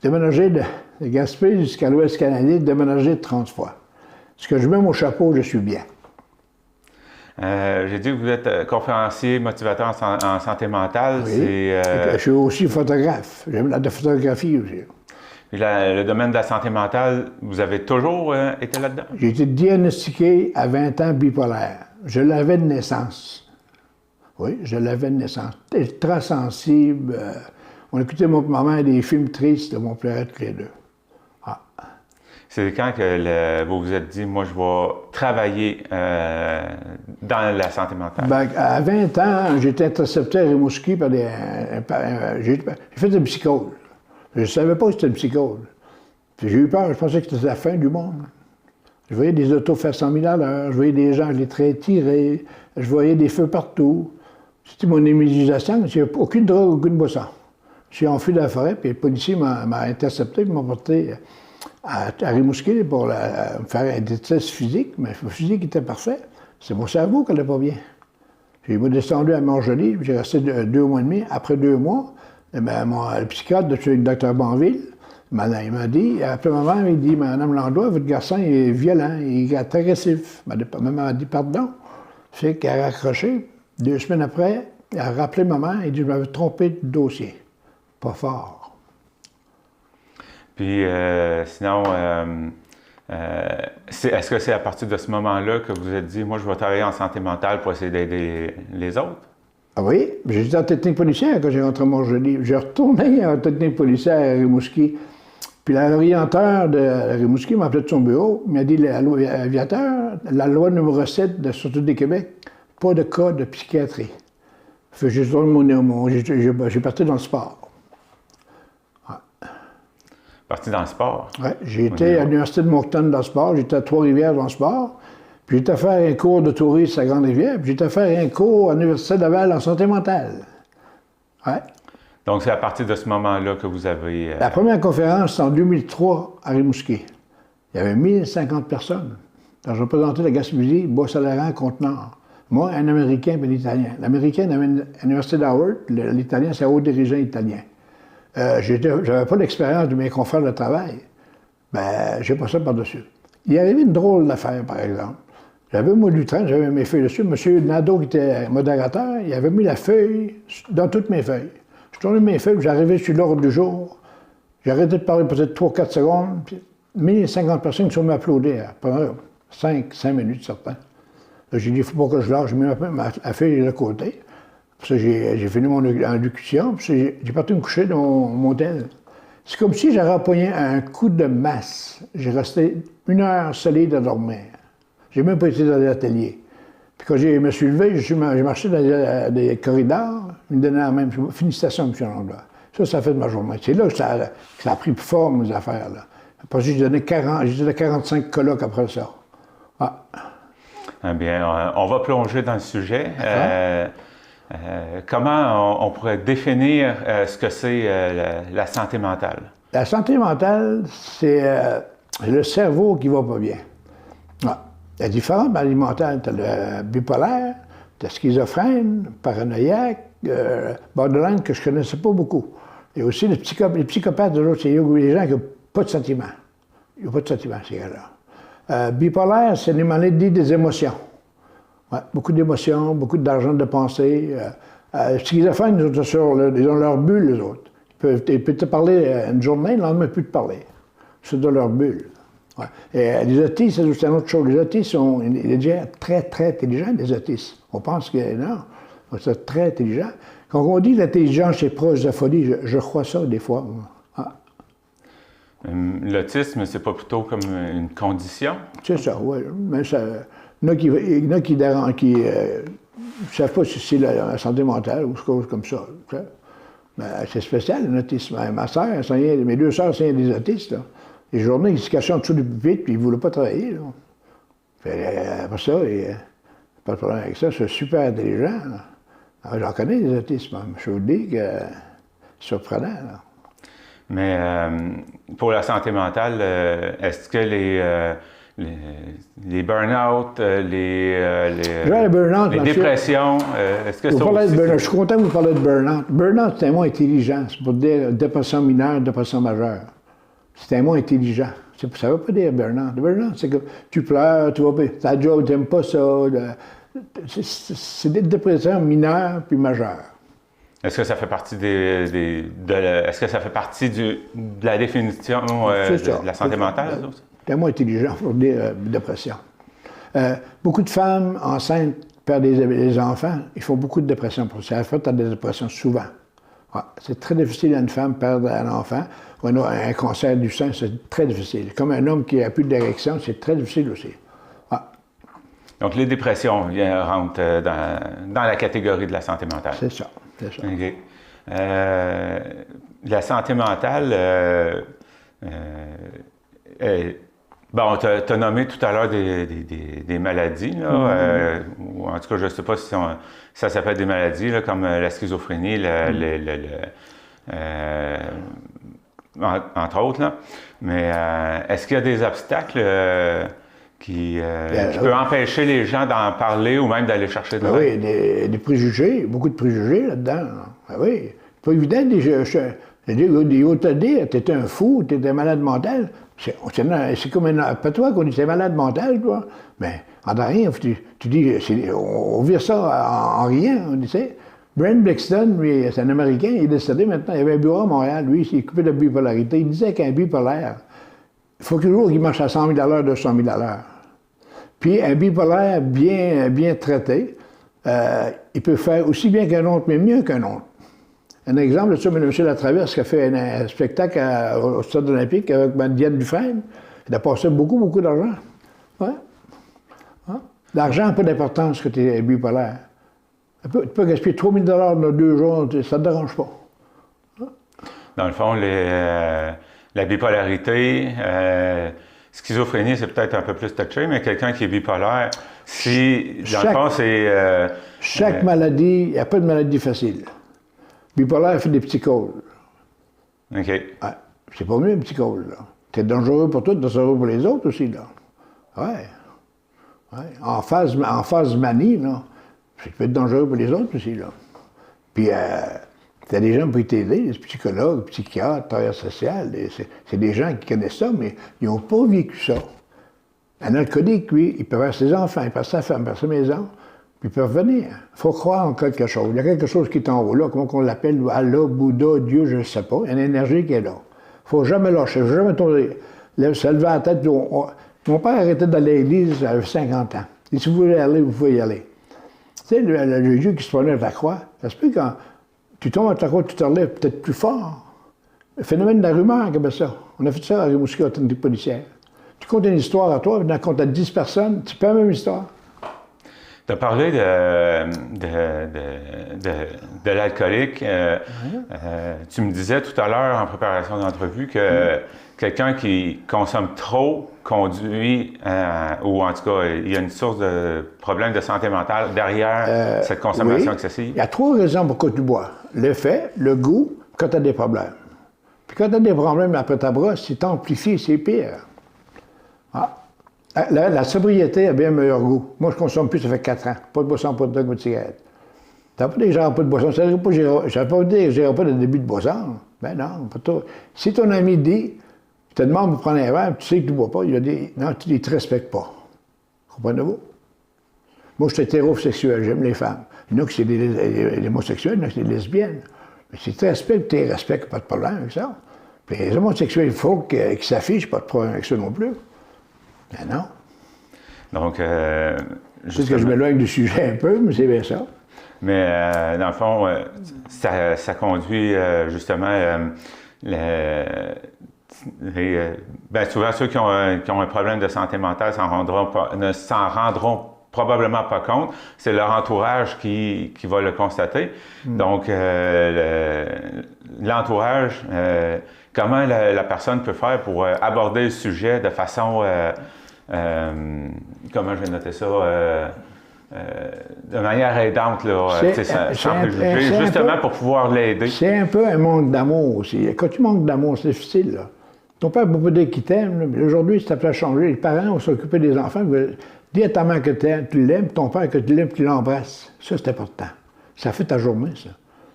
Déménager de Gaspé jusqu'à l'Ouest canadien, déménager 30 fois. Ce que je mets mon chapeau, je suis bien. J'ai dit que vous êtes conférencier, motivateur en santé mentale. Oui. Je suis aussi photographe. J'aime la photographie aussi. Puis le domaine de la santé mentale, vous avez toujours été là-dedans? J'ai été diagnostiqué à 20 ans bipolaire. Je l'avais de naissance. Oui, je l'avais de naissance. J'étais très sensible. On écoutait ma maman des films tristes, on pleurait tous les deux. C'est quand que vous vous êtes dit, moi, je vais travailler dans la santé mentale? Ben, à 20 ans, j'ai été intercepté à Rimouski par j'ai fait de la psychose. Je ne savais pas que c'était une psychose. Puis j'ai eu peur, je pensais que c'était la fin du monde. Je voyais des autos faire 100 000 à l'heure, je voyais des gens avec les traits tirés, je voyais des feux partout. C'était mon immunisation, il n'y avait aucune drogue, aucune boisson. Je suis enfui dans la forêt, puis le policier m'a intercepté, il m'a porté à Rimouski pour me faire des tests physiques, mais le physique était parfait. C'est mon cerveau qui n'allait pas bien. J'ai descendu à Montjoly, j'ai resté 2 mois et demi. Après 2 mois, le psychiatre, le docteur Banville, il m'a dit, après ma mère, il dit, Madame Langlois, votre garçon est violent, il est agressif. Ma maman m'a dit pardon. Fait qu'elle a raccroché. 2 semaines après, il a rappelé ma mère, il dit, je m'avais trompé de dossier. Pas fort. Puis, sinon, est-ce que c'est à partir de ce moment-là que vous vous êtes dit, moi, je vais travailler en santé mentale pour essayer d'aider les autres? Ah oui, j'étais en technique policière quand j'ai rentré à Montjoly. J'ai retourné en technique policière à Rimouski. Puis l'orienteur de Rimouski m'a appelé de son bureau. Il m'a dit, aviateur, la loi numéro 7 de la Sûreté du Québec, pas de cas de psychiatrie. Fait que j'ai parti dans le sport. Ouais. Parti dans le sport? Oui, j'ai été à l'Université de Moncton dans le sport, j'étais à Trois-Rivières dans le sport, puis j'étais à faire un cours de tourisme à Grande-Rivière, puis j'étais à faire un cours à l'Université de Laval en santé mentale. Ouais. Donc, c'est à partir de ce moment-là que vous avez... La première conférence, c'est en 2003 à Rimouski. Il y avait 1050 personnes. Donc, je représentais la Gaspésie, Bois-Saint-Laurent, Côte-Nord. Moi, un Américain et un Italien. L'Américain avait l'Université d'Howard, l'Italien, c'est un haut dirigeant italien. J'avais pas l'expérience de mes confrères de travail. Ben, j'ai passé par-dessus. Il est arrivé une drôle d'affaire, par exemple. J'avais mon lutrin, j'avais mes feuilles dessus. M. Nadeau, qui était modérateur, il avait mis la feuille dans toutes mes feuilles. Je tournais mes feuilles, j'arrivais sur l'ordre du jour. J'ai arrêté de parler peut-être 3 ou 4 secondes, puis 1050 personnes qui sont venues m'applaudir pendant 5 minutes, certains. Là, j'ai dit, il ne faut pas que je lâche, j'ai mis ma feuille de côté. Puis ça, j'ai fini mon allocution, puis j'ai parti me coucher dans mon hôtel. C'est comme si j'avais empoigné un coup de masse. J'ai resté 1 heure solide à dormir. J'ai même pas été dans l'atelier. Puis quand je me suis levé, j'ai marché dans des corridors, une dernière même, félicitations, M. Langlois. Ça a fait de ma journée. C'est là que ça a pris forme, mes affaires, là. Après, j'ai donné 45 colloques après ça. Ah. Eh bien, on va plonger dans le sujet. Comment on pourrait définir ce que c'est la santé mentale? La santé mentale, c'est le cerveau qui va pas bien. Ah. Il y a différentes maladies mentales. Tu as le bipolaire, tu as schizophrène, paranoïaque, borderline, que je ne connaissais pas beaucoup. Il y a aussi les psychopathes de l'autre, c'est les gens qui n'ont pas de sentiments. Ils n'ont pas de sentiments, ces gars-là. Bipolaire, c'est les maladies des émotions. Ouais, beaucoup d'émotions, beaucoup d'argent de pensée. Schizophrène, ils ont leur bulle, les autres. Ils peuvent te parler une journée, le lendemain, plus te parler. C'est dans leur bulle. Ouais. Et les autistes, c'est une autre chose. Les autistes sont déjà très, très intelligents, les autistes. On pense que non, ils sont très intelligents. Quand on dit que l'intelligence est proche de la folie, je crois ça des fois. Ah. L'autisme, c'est pas plutôt comme une condition? C'est ça, oui. Mais ça, il y en a qui ne savent pas si c'est la santé mentale ou quelque chose comme ça. Mais c'est spécial, l'autisme. Ma soeur, mes 2 sœurs, c'est des autistes. Là. Les journées, ils se cachaient en dessous du pupitre puis ils ne voulaient pas travailler. Là. Après ça, pas de problème avec ça, c'est super intelligent. J'en connais des autismes, je vous dis que c'est surprenant. Là. Mais pour la santé mentale, est-ce que les burn-out, les dépressions, est-ce que ça aussi... Je suis content que vous parlez de burn-out. Burn-out, c'est un mot intelligent. C'est pour dire dépression mineure, dépression majeure. C'est un mot intelligent. Ça ne veut pas dire burn-out. Burn-out, c'est que tu pleures, tu vas pas, ta job, tu n'aimes pas ça. C'est des dépressions mineures puis majeures. Est-ce que ça fait partie est-ce que ça fait partie de la définition de la santé mentale? C'est un mot intelligent pour dire dépression. Beaucoup de femmes enceintes perdent des enfants, ils font beaucoup de dépression pour ça. Elles font des dépressions souvent. Ouais, c'est très difficile à une femme perdre un enfant. Ou un cancer du sein, c'est très difficile. Comme un homme qui n'a plus d'érection, c'est très difficile aussi. Ouais. Donc, les dépressions rentrent dans la catégorie de la santé mentale. C'est ça. OK. La santé mentale, bon, tu as nommé tout à l'heure des maladies, là, ou en tout cas, je ne sais pas si ça s'appelle des maladies, là, comme la schizophrénie, entre autres. Là. Mais est-ce qu'il y a des obstacles qui peuvent empêcher les gens d'en parler ou même d'aller chercher de l'aide? Oui, des préjugés, beaucoup de préjugés là-dedans. Ben oui, c'est pas évident. On t'a dit, t'étais un fou, t'étais malade mental. C'est comme pas toi qu'on dit, t'es malade mental, toi. Mais en rien, tu dis, on vire ça en rien, on dit, Brent Blixton, lui, c'est un Américain, il est décédé maintenant, il avait un bureau à Montréal, lui, il s'est occupé de la bipolarité. Il disait qu'un bipolaire, il faut toujours qu'il marche à 100 000 à l'heure, 200 000 à l'heure. Puis un bipolaire bien traité, il peut faire aussi bien qu'un autre, mais mieux qu'un autre. Un exemple de ça, M. Latraverse qui a fait un spectacle au Stade olympique avec Diane Dufresne, il a passé beaucoup d'argent. Ouais. Hein? L'argent n'a pas d'importance quand tu es bipolaire. Tu peux gaspiller 3 000 dans 2 jours, ça ne te dérange pas. Hein? Dans le fond, la bipolarité, schizophrénie, c'est peut-être un peu plus touché, mais quelqu'un qui est bipolaire, dans le fond, c'est... chaque maladie, il n'y a pas de maladie facile. Bipolaire fait des psychoses. OK. Ouais. C'est pas mieux, une psychose, là. T'es dangereux pour toi, t'es dangereux pour les autres aussi, là. Ouais. En phase manie, là, tu peux être dangereux pour les autres aussi, là. Puis, t'as des gens qui peuvent t'aider, des psychologues, psychiatres, travailleurs sociaux, c'est des gens qui connaissent ça, mais ils n'ont pas vécu ça. Un alcoolique, lui, il peut avoir ses enfants, il peut avoir sa femme, il peut avoir sa maison, puis ils peuvent venir. Il faut croire en quelque chose. Il y a quelque chose qui est en haut là, comment on l'appelle, Allah, Bouddha, Dieu, je ne sais pas. Il y a une énergie qui est là. Il ne faut jamais lâcher, il ne faut jamais tomber. Se lever la tête. Mon père arrêtait d'aller à l'église à 50 ans. Et si vous voulez aller, vous pouvez y aller. Tu sais, le Jésus qui se prenait à ta croix, ça se peut quand tu tombes à ta croix, tu te relèves peut-être plus fort. Le phénomène de la rumeur, comme ça. On a fait ça à Rimouski, à l'autorité policière. Tu comptes une histoire à toi, puis tu en comptes à 10 personnes, tu peux la même histoire. Tu as parlé de l'alcoolique. Tu me disais tout à l'heure en préparation de l'entrevue que quelqu'un qui consomme trop conduit, ou en tout cas, il y a une source de problème de santé mentale derrière cette consommation excessive. Il y a 3 raisons pourquoi tu bois. L'effet, le goût, quand tu as des problèmes. Puis quand tu as des problèmes après ta brosse, c'est amplifié, c'est pire. Ah. La sobriété a bien meilleur goût. Moi, je consomme plus, ça fait 4 ans. Pas de boisson, pas de drogue, pas de cigarette. T'as pas dit que j'aurais pas de boisson. Ça ne veut pas dire que j'aurais pas de début de boisson. Ben non, pas toi. Si ton ami dit, tu te demandes pour prendre un verre, tu sais que tu ne bois pas, il a dit, non, tu ne te respectes pas. Comprenez-vous? Moi, je suis hétérosexuel, j'aime les femmes. Il y en a qui c'est des homosexuels, il y en a qui c'est des lesbiennes. Mais si tu te respectes, tu les respectes, pas de problème avec ça. Puis les homosexuels, il faut qu'ils s'affichent, pas de problème avec ça non plus. Ben non. Donc, c'est que je m'éloigne du sujet un peu, mais c'est bien ça. Mais dans le fond, ça conduit justement souvent ceux qui ont un problème de santé mentale ne s'en rendront probablement pas compte. C'est leur entourage qui va le constater. Donc, l'entourage, comment la personne peut faire pour aborder le sujet de façon... comment je vais noter ça? De manière aidante, là, sans préjugés, justement pour pouvoir l'aider. C'est un peu un manque d'amour aussi. Quand tu manques d'amour, c'est difficile. Là. Ton père ne peut pas dire qu'il t'aime, mais aujourd'hui, ça peut changer. Les parents vont s'occuper des enfants. Dis à ta mère que tu l'aimes, ton père que tu l'aimes, que tu l'embrasses. Ça, c'est important. Ça fait ta journée, ça.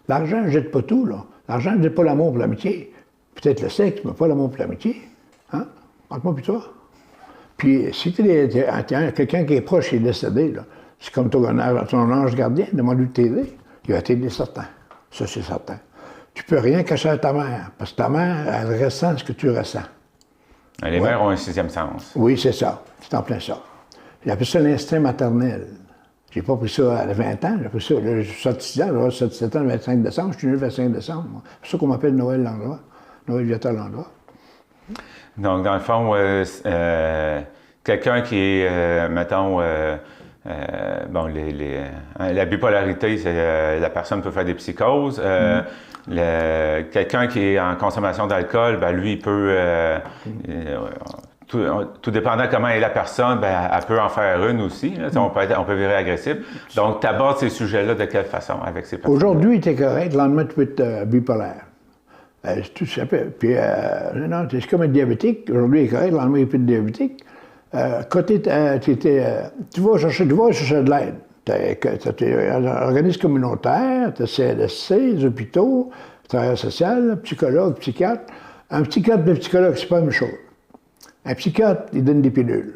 L'argent ne jette pas tout, là. L'argent ne jette pas l'amour pour l'amitié. Peut-être le sexe, mais pas l'amour pour l'amitié. Hein? Entre moi et toi. Puis, si tu es quelqu'un qui est proche et décédé, là, c'est comme ton ange gardien, demande-lui de t'aider. Il va t'aider certain. Ça, c'est certain. Tu peux rien cacher à ta mère, parce que ta mère, elle ressent ce que tu ressens. Les mères ont un 6e sens. Oui, c'est ça. C'est en plein ça. J'appelle ça l'instinct maternel. J'ai pas pris ça à 20 ans, j'ai pris ça, là, j'ai sorti 6 ans, j'ai 7 ans le 25 décembre, je suis né le 25 décembre. Moi. C'est pour ça qu'on m'appelle Noël Landroit, Noël Viateur Landroit. Donc, dans le fond, quelqu'un qui est, mettons, bon, la bipolarité, c'est la personne peut faire des psychoses. Quelqu'un qui est en consommation d'alcool, ben, lui, il peut, tout dépendant comment est la personne, ben, elle peut en faire une aussi. Là, on peut virer agressif. Donc, tu abordes ces sujets-là de quelle façon avec ces personnes? Aujourd'hui, tu es correct, le lendemain, tu peux être bipolaire. C'est tout simple. Puis, non, c'est comme un diabétique. Aujourd'hui, il est correct, le lendemain, il peut être diabétique. Quand tu vas chercher de l'aide. Tu as un organisme communautaire, tu as CLSC, les hôpitaux, travailleur social, psychologue, psychiatre. Un psychiatre et un psychologue, c'est pas la même chose. Un psychiatre, il donne des pilules.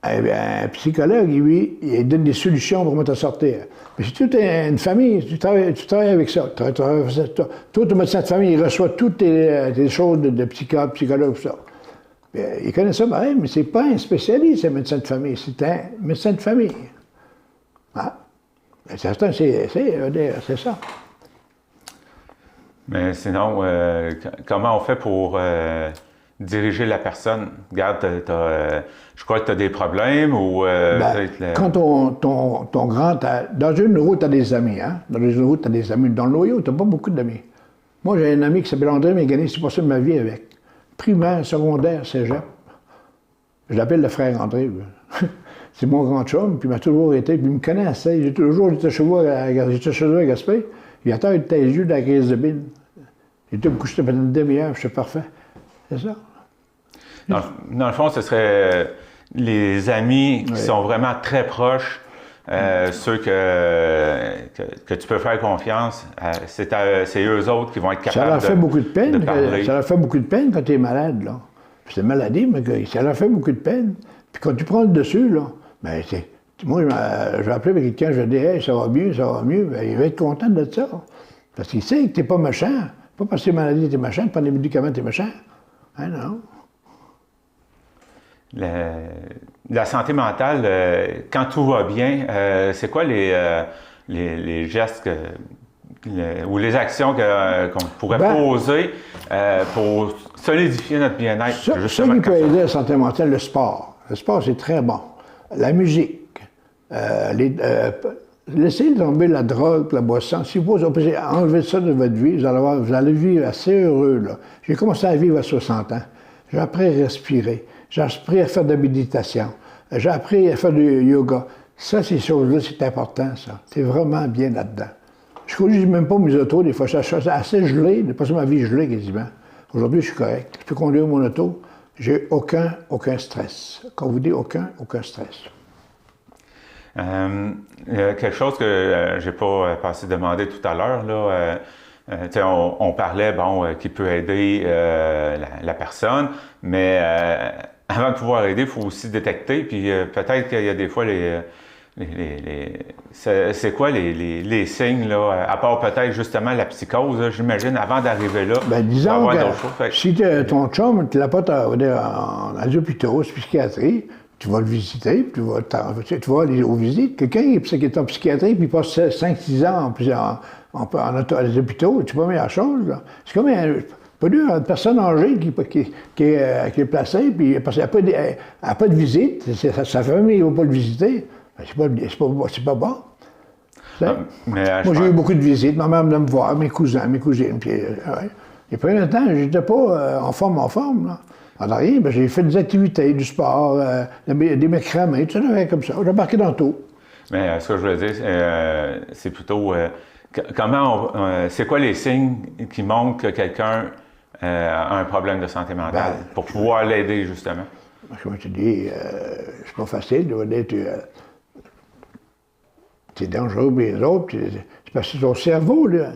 Un psychologue, lui, il donne des solutions pour t'en sortir. Mais si tu es une famille, tu travailles avec ça. Toi, ton médecin de famille, il reçoit toutes tes choses de psychiatre, psychologue, tout ça. Il connaît ça pareil, mais c'est pas un spécialiste, un médecin de famille. C'est un médecin de famille. Ah. C'est ça. Mais sinon, comment on fait pour diriger la personne? Regarde, je crois que tu as des problèmes ou... Quand ton grand... Dans une route, tu as des amis, hein? Dans une route, tu as des amis. Dans l'Ohio, tu n'as pas beaucoup d'amis. Moi, j'ai un ami qui s'appelle André Mégané, c'est passé de ma vie avec. Primaire, secondaire, cégep. Je l'appelle le frère André. C'est mon grand chum, puis il m'a toujours été, puis il me connaît assez. J'ai toujours été chez moi à Gaspé. Il a eu tes yeux de la crise de bine. J'étais me coucher pendant une demi-heure, je suis parfait. C'est ça. Dans le fond, ce serait les amis qui sont vraiment très proches, ceux que tu peux faire confiance. C'est eux autres qui vont être capables ça leur fait beaucoup de peine. Parler. Ça leur fait beaucoup de peine quand tu es malade, là. C'est une maladie, mais ça leur fait beaucoup de peine. Puis quand tu prends le dessus, là, ben moi, je vais appeler quelqu'un, je vais dire, hey, ça va mieux, ben, il va être content de ça. Parce qu'il sait que tu n'es pas méchant. Pas parce que tu es maladie, tu es méchant, pas des médicaments, tu es méchant. Hein, non. La santé mentale, quand tout va bien, c'est quoi les gestes ou les actions qu'on pourrait poser pour solidifier notre bien-être? Ce qui peut aider la santé mentale, le sport. Le sport, c'est très bon. La musique. Laissez tomber la drogue, la boisson. Si vous enlevez ça de votre vie, vous allez vivre assez heureux. Là. J'ai commencé à vivre à 60 ans. J'ai appris à respirer. J'ai appris à faire de la méditation. J'ai appris à faire du yoga. Ça, ces choses-là, c'est important, ça. C'est vraiment bien là-dedans. Je ne conduis même pas mes autos, des fois. Je suis assez gelé, de passer ma vie gelée quasiment. Aujourd'hui, je suis correct. Je peux conduire mon auto. J'ai aucun stress. Quand vous dites aucun stress. Quelque chose que j'ai pas passé demander tout à l'heure, là. On parlait, qui peut aider la personne, mais avant de pouvoir aider, il faut aussi détecter, puis peut-être qu'il y a des fois c'est quoi les signes, là, à part peut-être justement la psychose, là, j'imagine, avant d'arriver là, disons que si ton chum, tu l'as pas dans les hôpitaux, c'est psychiatrie, tu vas le visiter, puis tu vas aller aux visites. Quelqu'un qui est en psychiatrie, puis il passe 5-6 ans à les hôpitaux, c'est pas la meilleure chose. Là. C'est comme une personne âgée qui est placée, puis parce qu'elle n'a pas de visite, sa famille ne va pas le visiter. C'est pas bon. Moi, j'ai eu beaucoup de visites. Ma mère venait me voir, mes cousins, mes cousines. Puis, il y a pas longtemps, j'étais pas en forme. Là. En rien, j'ai fait des activités, du sport, des macramés, tout ça, comme ça. J'ai embarqué dans tout. Mais ce que je veux dire, c'est plutôt... c'est quoi les signes qui montrent que quelqu'un a un problème de santé mentale pour pouvoir l'aider, justement? Comme je te dis, c'est pas facile. C'est dangereux pour les autres. C'est parce que ton cerveau, là,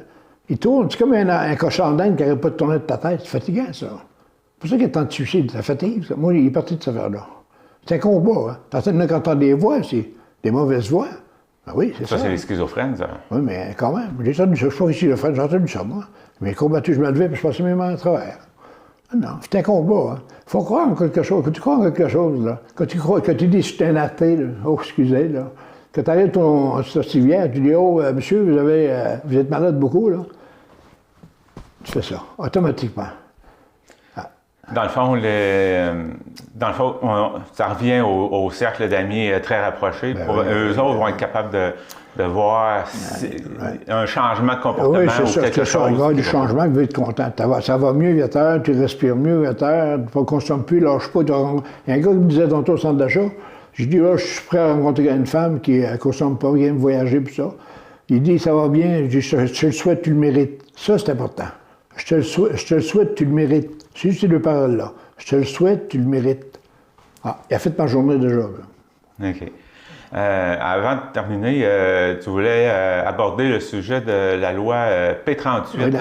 il tourne. C'est comme un cochon d'Inde qui n'arrête pas de tourner de ta tête. C'est fatigant, ça. C'est pour ça qu'il y a tant de suicides. Ça fatigue. Ça. Moi, il est parti de cette affaire-là. C'est un combat. Hein. Personne qui entend des voix, c'est des mauvaises voix. Ben oui, c'est ça. Ça, c'est les schizophrènes, ça. Oui, mais quand même. Je suis pas schizophrène, j'ai entendu ça, moi. Mais combattu, je me levais, puis je passais mes mains à travers. Non, c'est un combat. Il faut croire en quelque chose. Quand tu crois en quelque chose, là, quand tu dis que je suis un athée, là, excusez, là, Quand tu arrives sur civière, tu dis, oh, monsieur, vous êtes malade beaucoup, là. Tu fais ça, automatiquement. Dans le fond, ça revient au cercle d'amis très rapproché. Eux autres vont être capables de voir un changement de comportement ou quelque chose. Il va y avoir du changement, il va être content. Ça va mieux à terre, tu respires mieux à terre, tu ne consommes plus, lâche pas. Il y a un gars qui me disait tantôt au centre d'achat, je dis, là, je suis prêt à rencontrer une femme qui ne consomme pas, qui aime voyager, tout ça. Il dit, ça va bien, je te le souhaite, tu le mérites. Ça, c'est important. Je te le souhaite, tu le mérites. C'est juste ces deux paroles-là. Je te le souhaite, tu le mérites. Ah, il a fait ma journée déjà. Là. OK. Avant de terminer, tu voulais aborder le sujet de la loi P38. Oui,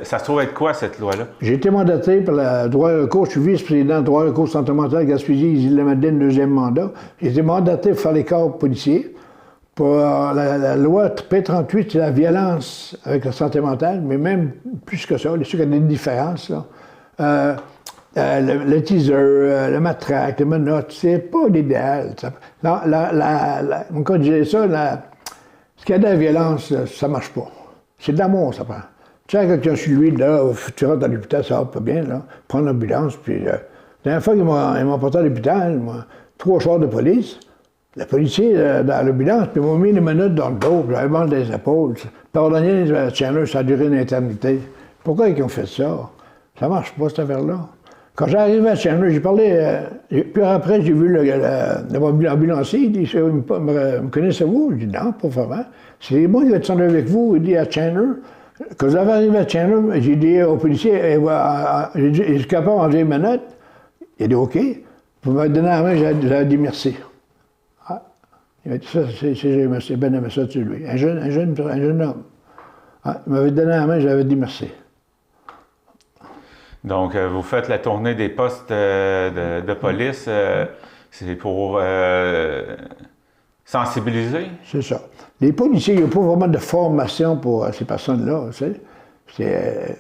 ça se trouve être quoi, cette loi-là? J'ai été mandaté par le droit et recours. Je suis vice-président du droit et recours santé mentale, Gaspésie, Île-de-la-Madeleine, 2e mandat. J'ai été mandaté pour faire les corps policiers. Pour la loi P38, c'est la violence avec la santé mentale, mais même plus que ça, je sais qu'il y a des différences. Là. Le teaser, le matraque, le menottes, c'est pas l'idéal. Quand je disais ça, ce qu'il y a de la violence, ça marche pas. C'est de l'amour, ça prend. Tu sais, quand tu as sur lui, là, tu rentres dans l'hôpital, ça va pas bien, là. Prendre l'ambulance, puis la dernière fois qu'ils m'ont porté à l'hôpital, 3 chars de police. Le policier dans l'ambulance, puis ils m'ont mis les menottes dans le dos, puis j'avais mal des épaules. Pardonnez, Chandler, ça a duré une éternité. Pourquoi ils ont fait ça? Ça marche pas, cette affaire-là. Quand j'arrivais à Chandler, j'ai parlé, puis après, j'ai vu l'ambulancier, il dit, me connaissez-vous? Je dis, non, pas vraiment. C'est moi qui vais descendre avec vous, il dit à Chandler. Quand j'avais arrivé à Chandler, j'ai dit au policier, est-ce capable d'enlever les menottes? Il a dit, OK. Vous m'avez donné la main, j'avais dit merci. Il m'a dit ça, j'ai bien aimé ça sur lui. Un jeune homme. Ah, il m'avait donné la main, j'avais dit merci. Donc, vous faites la tournée des postes de police, c'est pour sensibiliser? C'est ça. Les policiers, il n'y a pas vraiment de formation pour ces personnes-là. C'est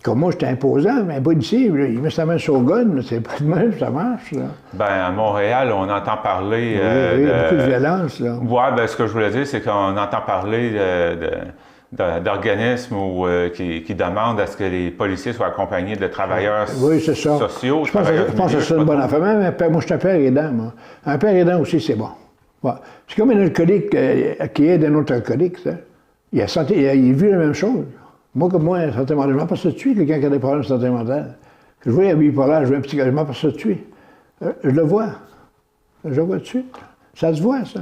comme moi, j'étais imposant, mais un policier, il met sa main sur le gun, c'est pas de même, ça marche. Là. Ben, à Montréal, on entend parler. Oui, il y a beaucoup de violence. Là. Oui, ben, ce que je voulais dire, c'est qu'on entend parler d'organismes qui demandent à ce que les policiers soient accompagnés de travailleurs sociaux. Je pense que c'est une bonne affaire. Même moi, je suis un père aidant, moi. Un père aidant aussi, c'est bon. Ouais. C'est comme un alcoolique qui aide un autre alcoolique. Ça. Il vit la même chose. Moi, comme moi, santé mentale, je m'en passe de tuer quelqu'un qui a des problèmes de santé mentale. Je vois un bipolaire, je vois un psychologue, je m'en passe de tuer. Je le vois. Je le vois tout de suite. Ça se voit, ça.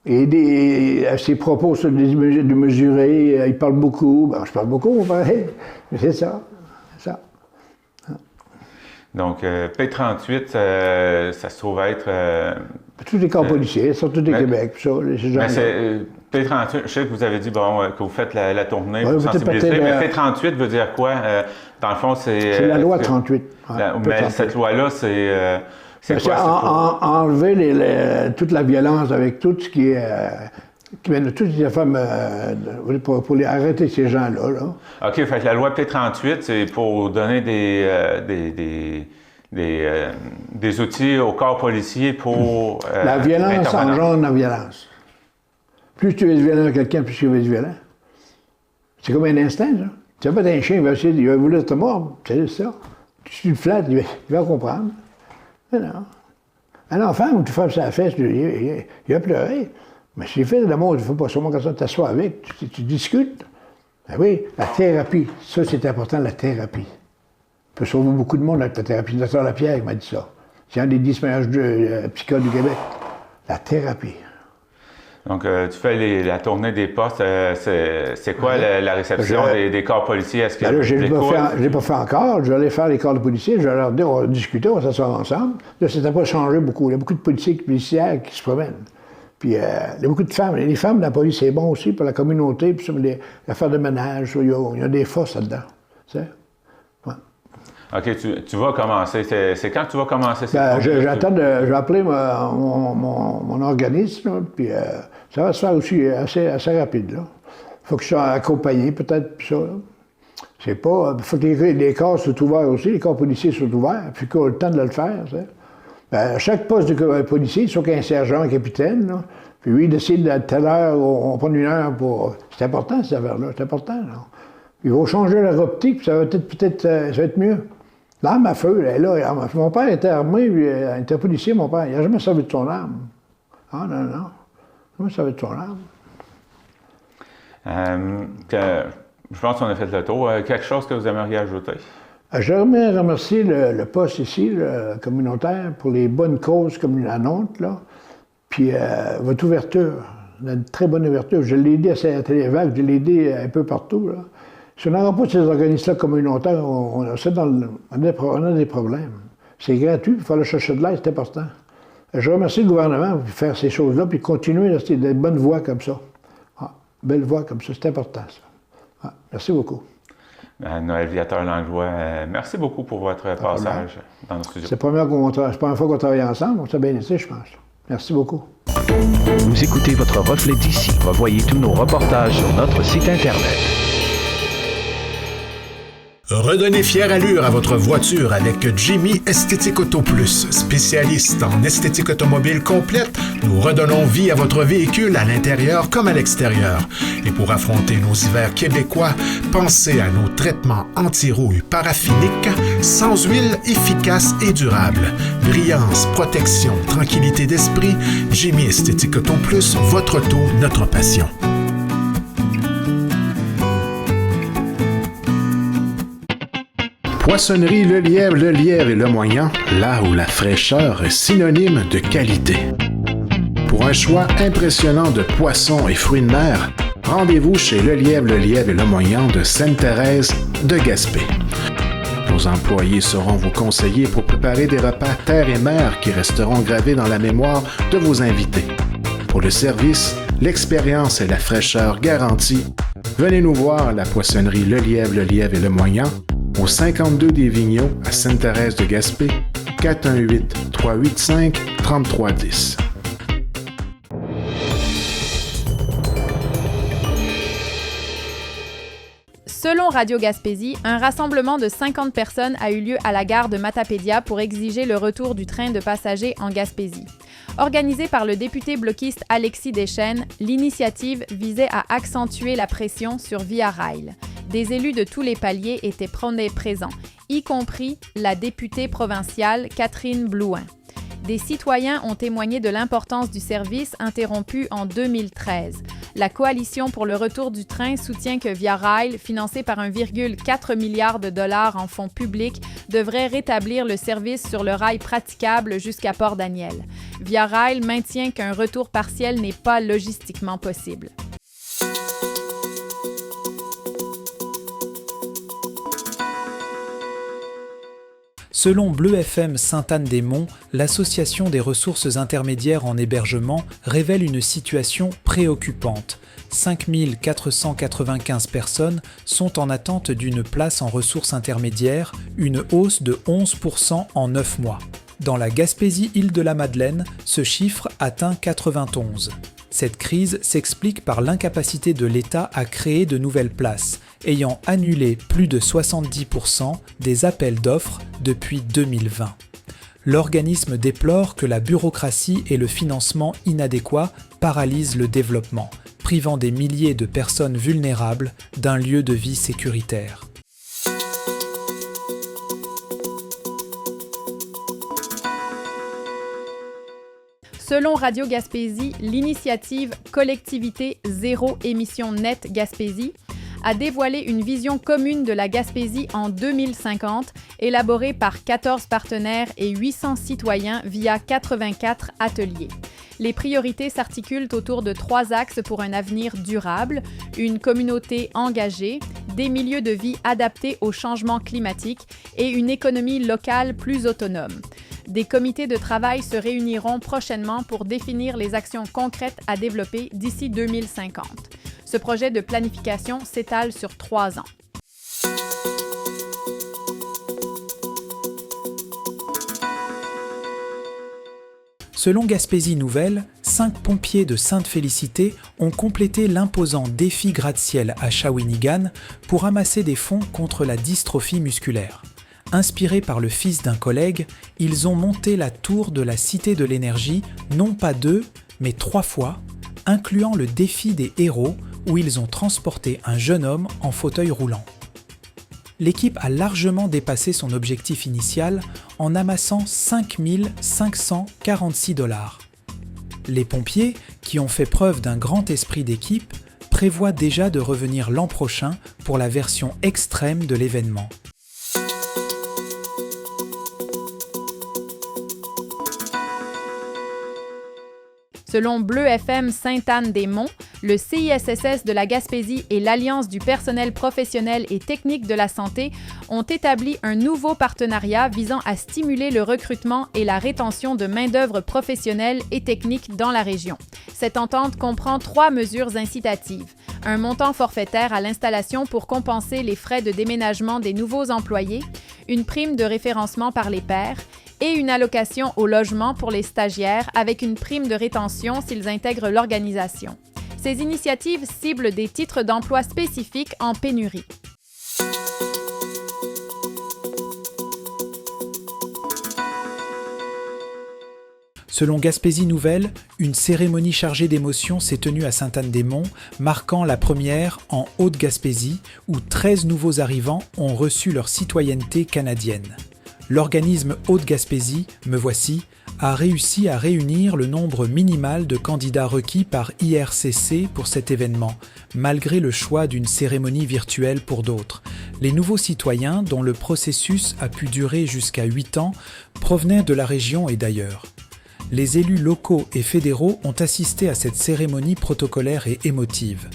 Et ses propos sont démesurés, il parle beaucoup. Ben, je parle beaucoup, pareil. Mais c'est ça. C'est ça. Donc, P38, ça se trouve être... tous les corps policiers, surtout des Québec, ça, ces gens-là. P38, je sais que vous avez dit que vous faites la tournée pour sensibiliser, mais P38 veut dire quoi? Dans le fond, c'est... C'est la loi 38. Mais cette loi-là, c'est quoi? Enlever toute la violence avec tout ce qui est... toutes les femmes pour les arrêter ces gens-là. Là. OK, fait que la loi P38, c'est pour donner des outils au corps policier pour... la violence engendre la violence. Plus tu es violent avec quelqu'un, plus tu vas être violent. C'est comme un instinct, ça. Tu vas pas un chien, il va vouloir te mordre. C'est ça. Tu le flattes, il va comprendre. Mais non. Un enfant, où tu frappes sa fesse, il va pleurer. Mais si tu fais de l'amour, il ne faut pas seulement comme ça t'asseoir avec, tu discutes. Ben oui, la thérapie, ça c'est important, la thérapie. On peut sauver beaucoup de monde avec la thérapie. Le Dr Lapierre m'a dit ça. C'est un des 10 meilleurs psychologues du Québec. La thérapie. Donc, tu fais la tournée des postes. C'est quoi la réception des corps policiers? Est-ce que je ne l'ai pas fait encore. Je vais aller faire les corps de policiers. Je vais leur dire, on va discuter, on va s'asseoir ensemble. Là, ça n'a pas changé beaucoup. Il y a beaucoup de policières qui se promènent. Puis, il y a beaucoup de femmes. Et les femmes de la police, c'est bon aussi pour la communauté, puis les affaires de ménage. Il y a des forces là-dedans. Tu sais? Ouais. OK, tu vas commencer. C'est quand tu vas commencer? Je vais appeler mon organisme, là, puis ça va se faire aussi assez rapide. Il faut que je sois accompagné, peut-être, puis ça. C'est pas... Il faut que les corps soient ouverts aussi, les corps policiers soient ouverts, puis qu'on ait le temps de le faire. À chaque poste de policier, il faut qu'il y ait un sergent, un capitaine. Il Puis lui, il décide à telle heure, on prend 1 heure pour... C'est important, cette affaire-là, c'est important. Là. Il va changer leur optique, puis ça va peut-être ça va être mieux. L'arme à feu, elle est là. Mon père était armé, il était policier, mon père. Il n'a jamais servi de son arme. Ah, non. Jamais servi de son arme. Je pense qu'on a fait le tour. Quelque chose que vous aimeriez ajouter? J'aimerais remercier le poste ici, le communautaire, pour les bonnes causes comme la nôtre, là. Puis votre ouverture, une très bonne ouverture. Je l'ai aidé à Télévac, je l'ai aidé un peu partout, là. Si on n'aura pas ces organismes-là communautaires, on a des problèmes. C'est gratuit, il faut aller chercher de l'aide, c'est important. Je remercie le gouvernement pour faire ces choses-là, puis continuer à rester des bonnes voies comme ça. Belle voix comme ça, c'est important, ça. Merci beaucoup. Noël Viateur-Langlois, merci beaucoup pour votre passage dans nos studios. C'est la première fois qu'on travaille ensemble, on s'est bien été, je pense. Merci beaucoup. Vous écoutez votre reflet d'ici. Revoyez tous nos reportages sur notre site Internet. Redonnez fière allure à votre voiture avec Jimmy Esthétique Auto Plus. Spécialiste en esthétique automobile complète, nous redonnons vie à votre véhicule à l'intérieur comme à l'extérieur. Et pour affronter nos hivers québécois, pensez à nos traitements anti-rouille paraphiniques, sans huile, efficace et durable. Brillance, protection, tranquillité d'esprit, Jimmy Esthétique Auto Plus, votre auto, notre passion. Poissonnerie Le Lièvre et Le Moyant, là où la fraîcheur est synonyme de qualité. Pour un choix impressionnant de poissons et fruits de mer, rendez-vous chez Le Lièvre et Le Moyant de Sainte-Thérèse de Gaspé. Nos employés sauront vous conseiller pour préparer des repas terre et mer qui resteront gravés dans la mémoire de vos invités. Pour le service, l'expérience et la fraîcheur garantie, venez nous voir à la poissonnerie Le Lièvre et Le Moyant, au 52 des Vigneaux à Sainte-Thérèse de Gaspé, 418-385-3310. Selon Radio Gaspésie, un rassemblement de 50 personnes a eu lieu à la gare de Matapédia pour exiger le retour du train de passagers en Gaspésie. Organisée par le député bloquiste Alexis Deschênes, l'initiative visait à accentuer la pression sur Via Rail. Des élus de tous les paliers étaient présents, y compris la députée provinciale Catherine Blouin. Des citoyens ont témoigné de l'importance du service interrompu en 2013. La Coalition pour le retour du train soutient que Via Rail, financé par 1,4 milliard de dollars en fonds publics, devrait rétablir le service sur le rail praticable jusqu'à Port-Daniel. Via Rail maintient qu'un retour partiel n'est pas logistiquement possible. Selon Bleu FM Sainte-Anne-des-Monts, l'Association des ressources intermédiaires en hébergement révèle une situation préoccupante. 5 495 personnes sont en attente d'une place en ressources intermédiaires, une hausse de 11% en 9 mois. Dans la Gaspésie-Île-de-la-Madeleine, ce chiffre atteint 91. Cette crise s'explique par l'incapacité de l'État à créer de nouvelles places, ayant annulé plus de 70% des appels d'offres depuis 2020. L'organisme déplore que la bureaucratie et le financement inadéquat paralysent le développement, privant des milliers de personnes vulnérables d'un lieu de vie sécuritaire. Selon Radio Gaspésie, l'initiative Collectivité Zéro Émission Nette Gaspésie a dévoilé une vision commune de la Gaspésie en 2050, élaborée par 14 partenaires et 800 citoyens via 84 ateliers. Les priorités s'articulent autour de 3 axes pour un avenir durable, une communauté engagée, des milieux de vie adaptés au changement climatique et une économie locale plus autonome. Des comités de travail se réuniront prochainement pour définir les actions concrètes à développer d'ici 2050. Ce projet de planification s'étale sur 3 ans. Selon Gaspésie Nouvelle, 5 pompiers de Sainte-Félicité ont complété l'imposant défi gratte-ciel à Shawinigan pour ramasser des fonds contre la dystrophie musculaire. Inspirés par le fils d'un collègue, ils ont monté la tour de la Cité de l'Énergie, non pas 2, mais 3 fois, incluant le défi des héros où ils ont transporté un jeune homme en fauteuil roulant. L'équipe a largement dépassé son objectif initial en amassant 5 546 $. Les pompiers, qui ont fait preuve d'un grand esprit d'équipe, prévoient déjà de revenir l'an prochain pour la version extrême de l'événement. Selon Bleu FM Sainte-Anne-des-Monts, le CISSS de la Gaspésie et l'Alliance du personnel professionnel et technique de la santé ont établi un nouveau partenariat visant à stimuler le recrutement et la rétention de main-d'œuvre professionnelle et technique dans la région. Cette entente comprend 3 mesures incitatives. Un montant forfaitaire à l'installation pour compenser les frais de déménagement des nouveaux employés, une prime de référencement par les pairs et une allocation au logement pour les stagiaires avec une prime de rétention s'ils intègrent l'organisation. Ces initiatives ciblent des titres d'emploi spécifiques en pénurie. Selon Gaspésie Nouvelle, une cérémonie chargée d'émotions s'est tenue à Sainte-Anne-des-Monts, marquant la première en Haute-Gaspésie, où 13 nouveaux arrivants ont reçu leur citoyenneté canadienne. L'organisme Haute-Gaspésie, Me Voici, a réussi à réunir le nombre minimal de candidats requis par IRCC pour cet événement, malgré le choix d'une cérémonie virtuelle pour d'autres. Les nouveaux citoyens, dont le processus a pu durer jusqu'à 8 ans, provenaient de la région et d'ailleurs. Les élus locaux et fédéraux ont assisté à cette cérémonie protocolaire et émotive.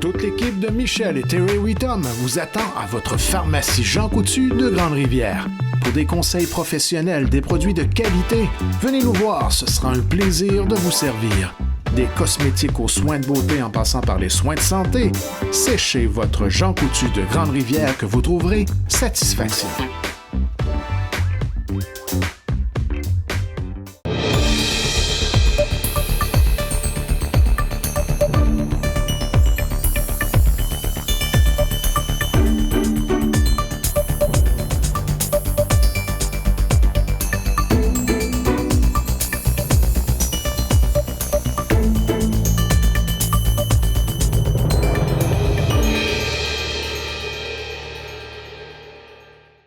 Toute l'équipe de Michel et Terry Wheaton vous attend à votre pharmacie Jean Coutu de Grande-Rivière. Pour des conseils professionnels, des produits de qualité, venez nous voir, ce sera un plaisir de vous servir. Des cosmétiques aux soins de beauté en passant par les soins de santé, c'est chez votre Jean Coutu de Grande-Rivière que vous trouverez satisfaction.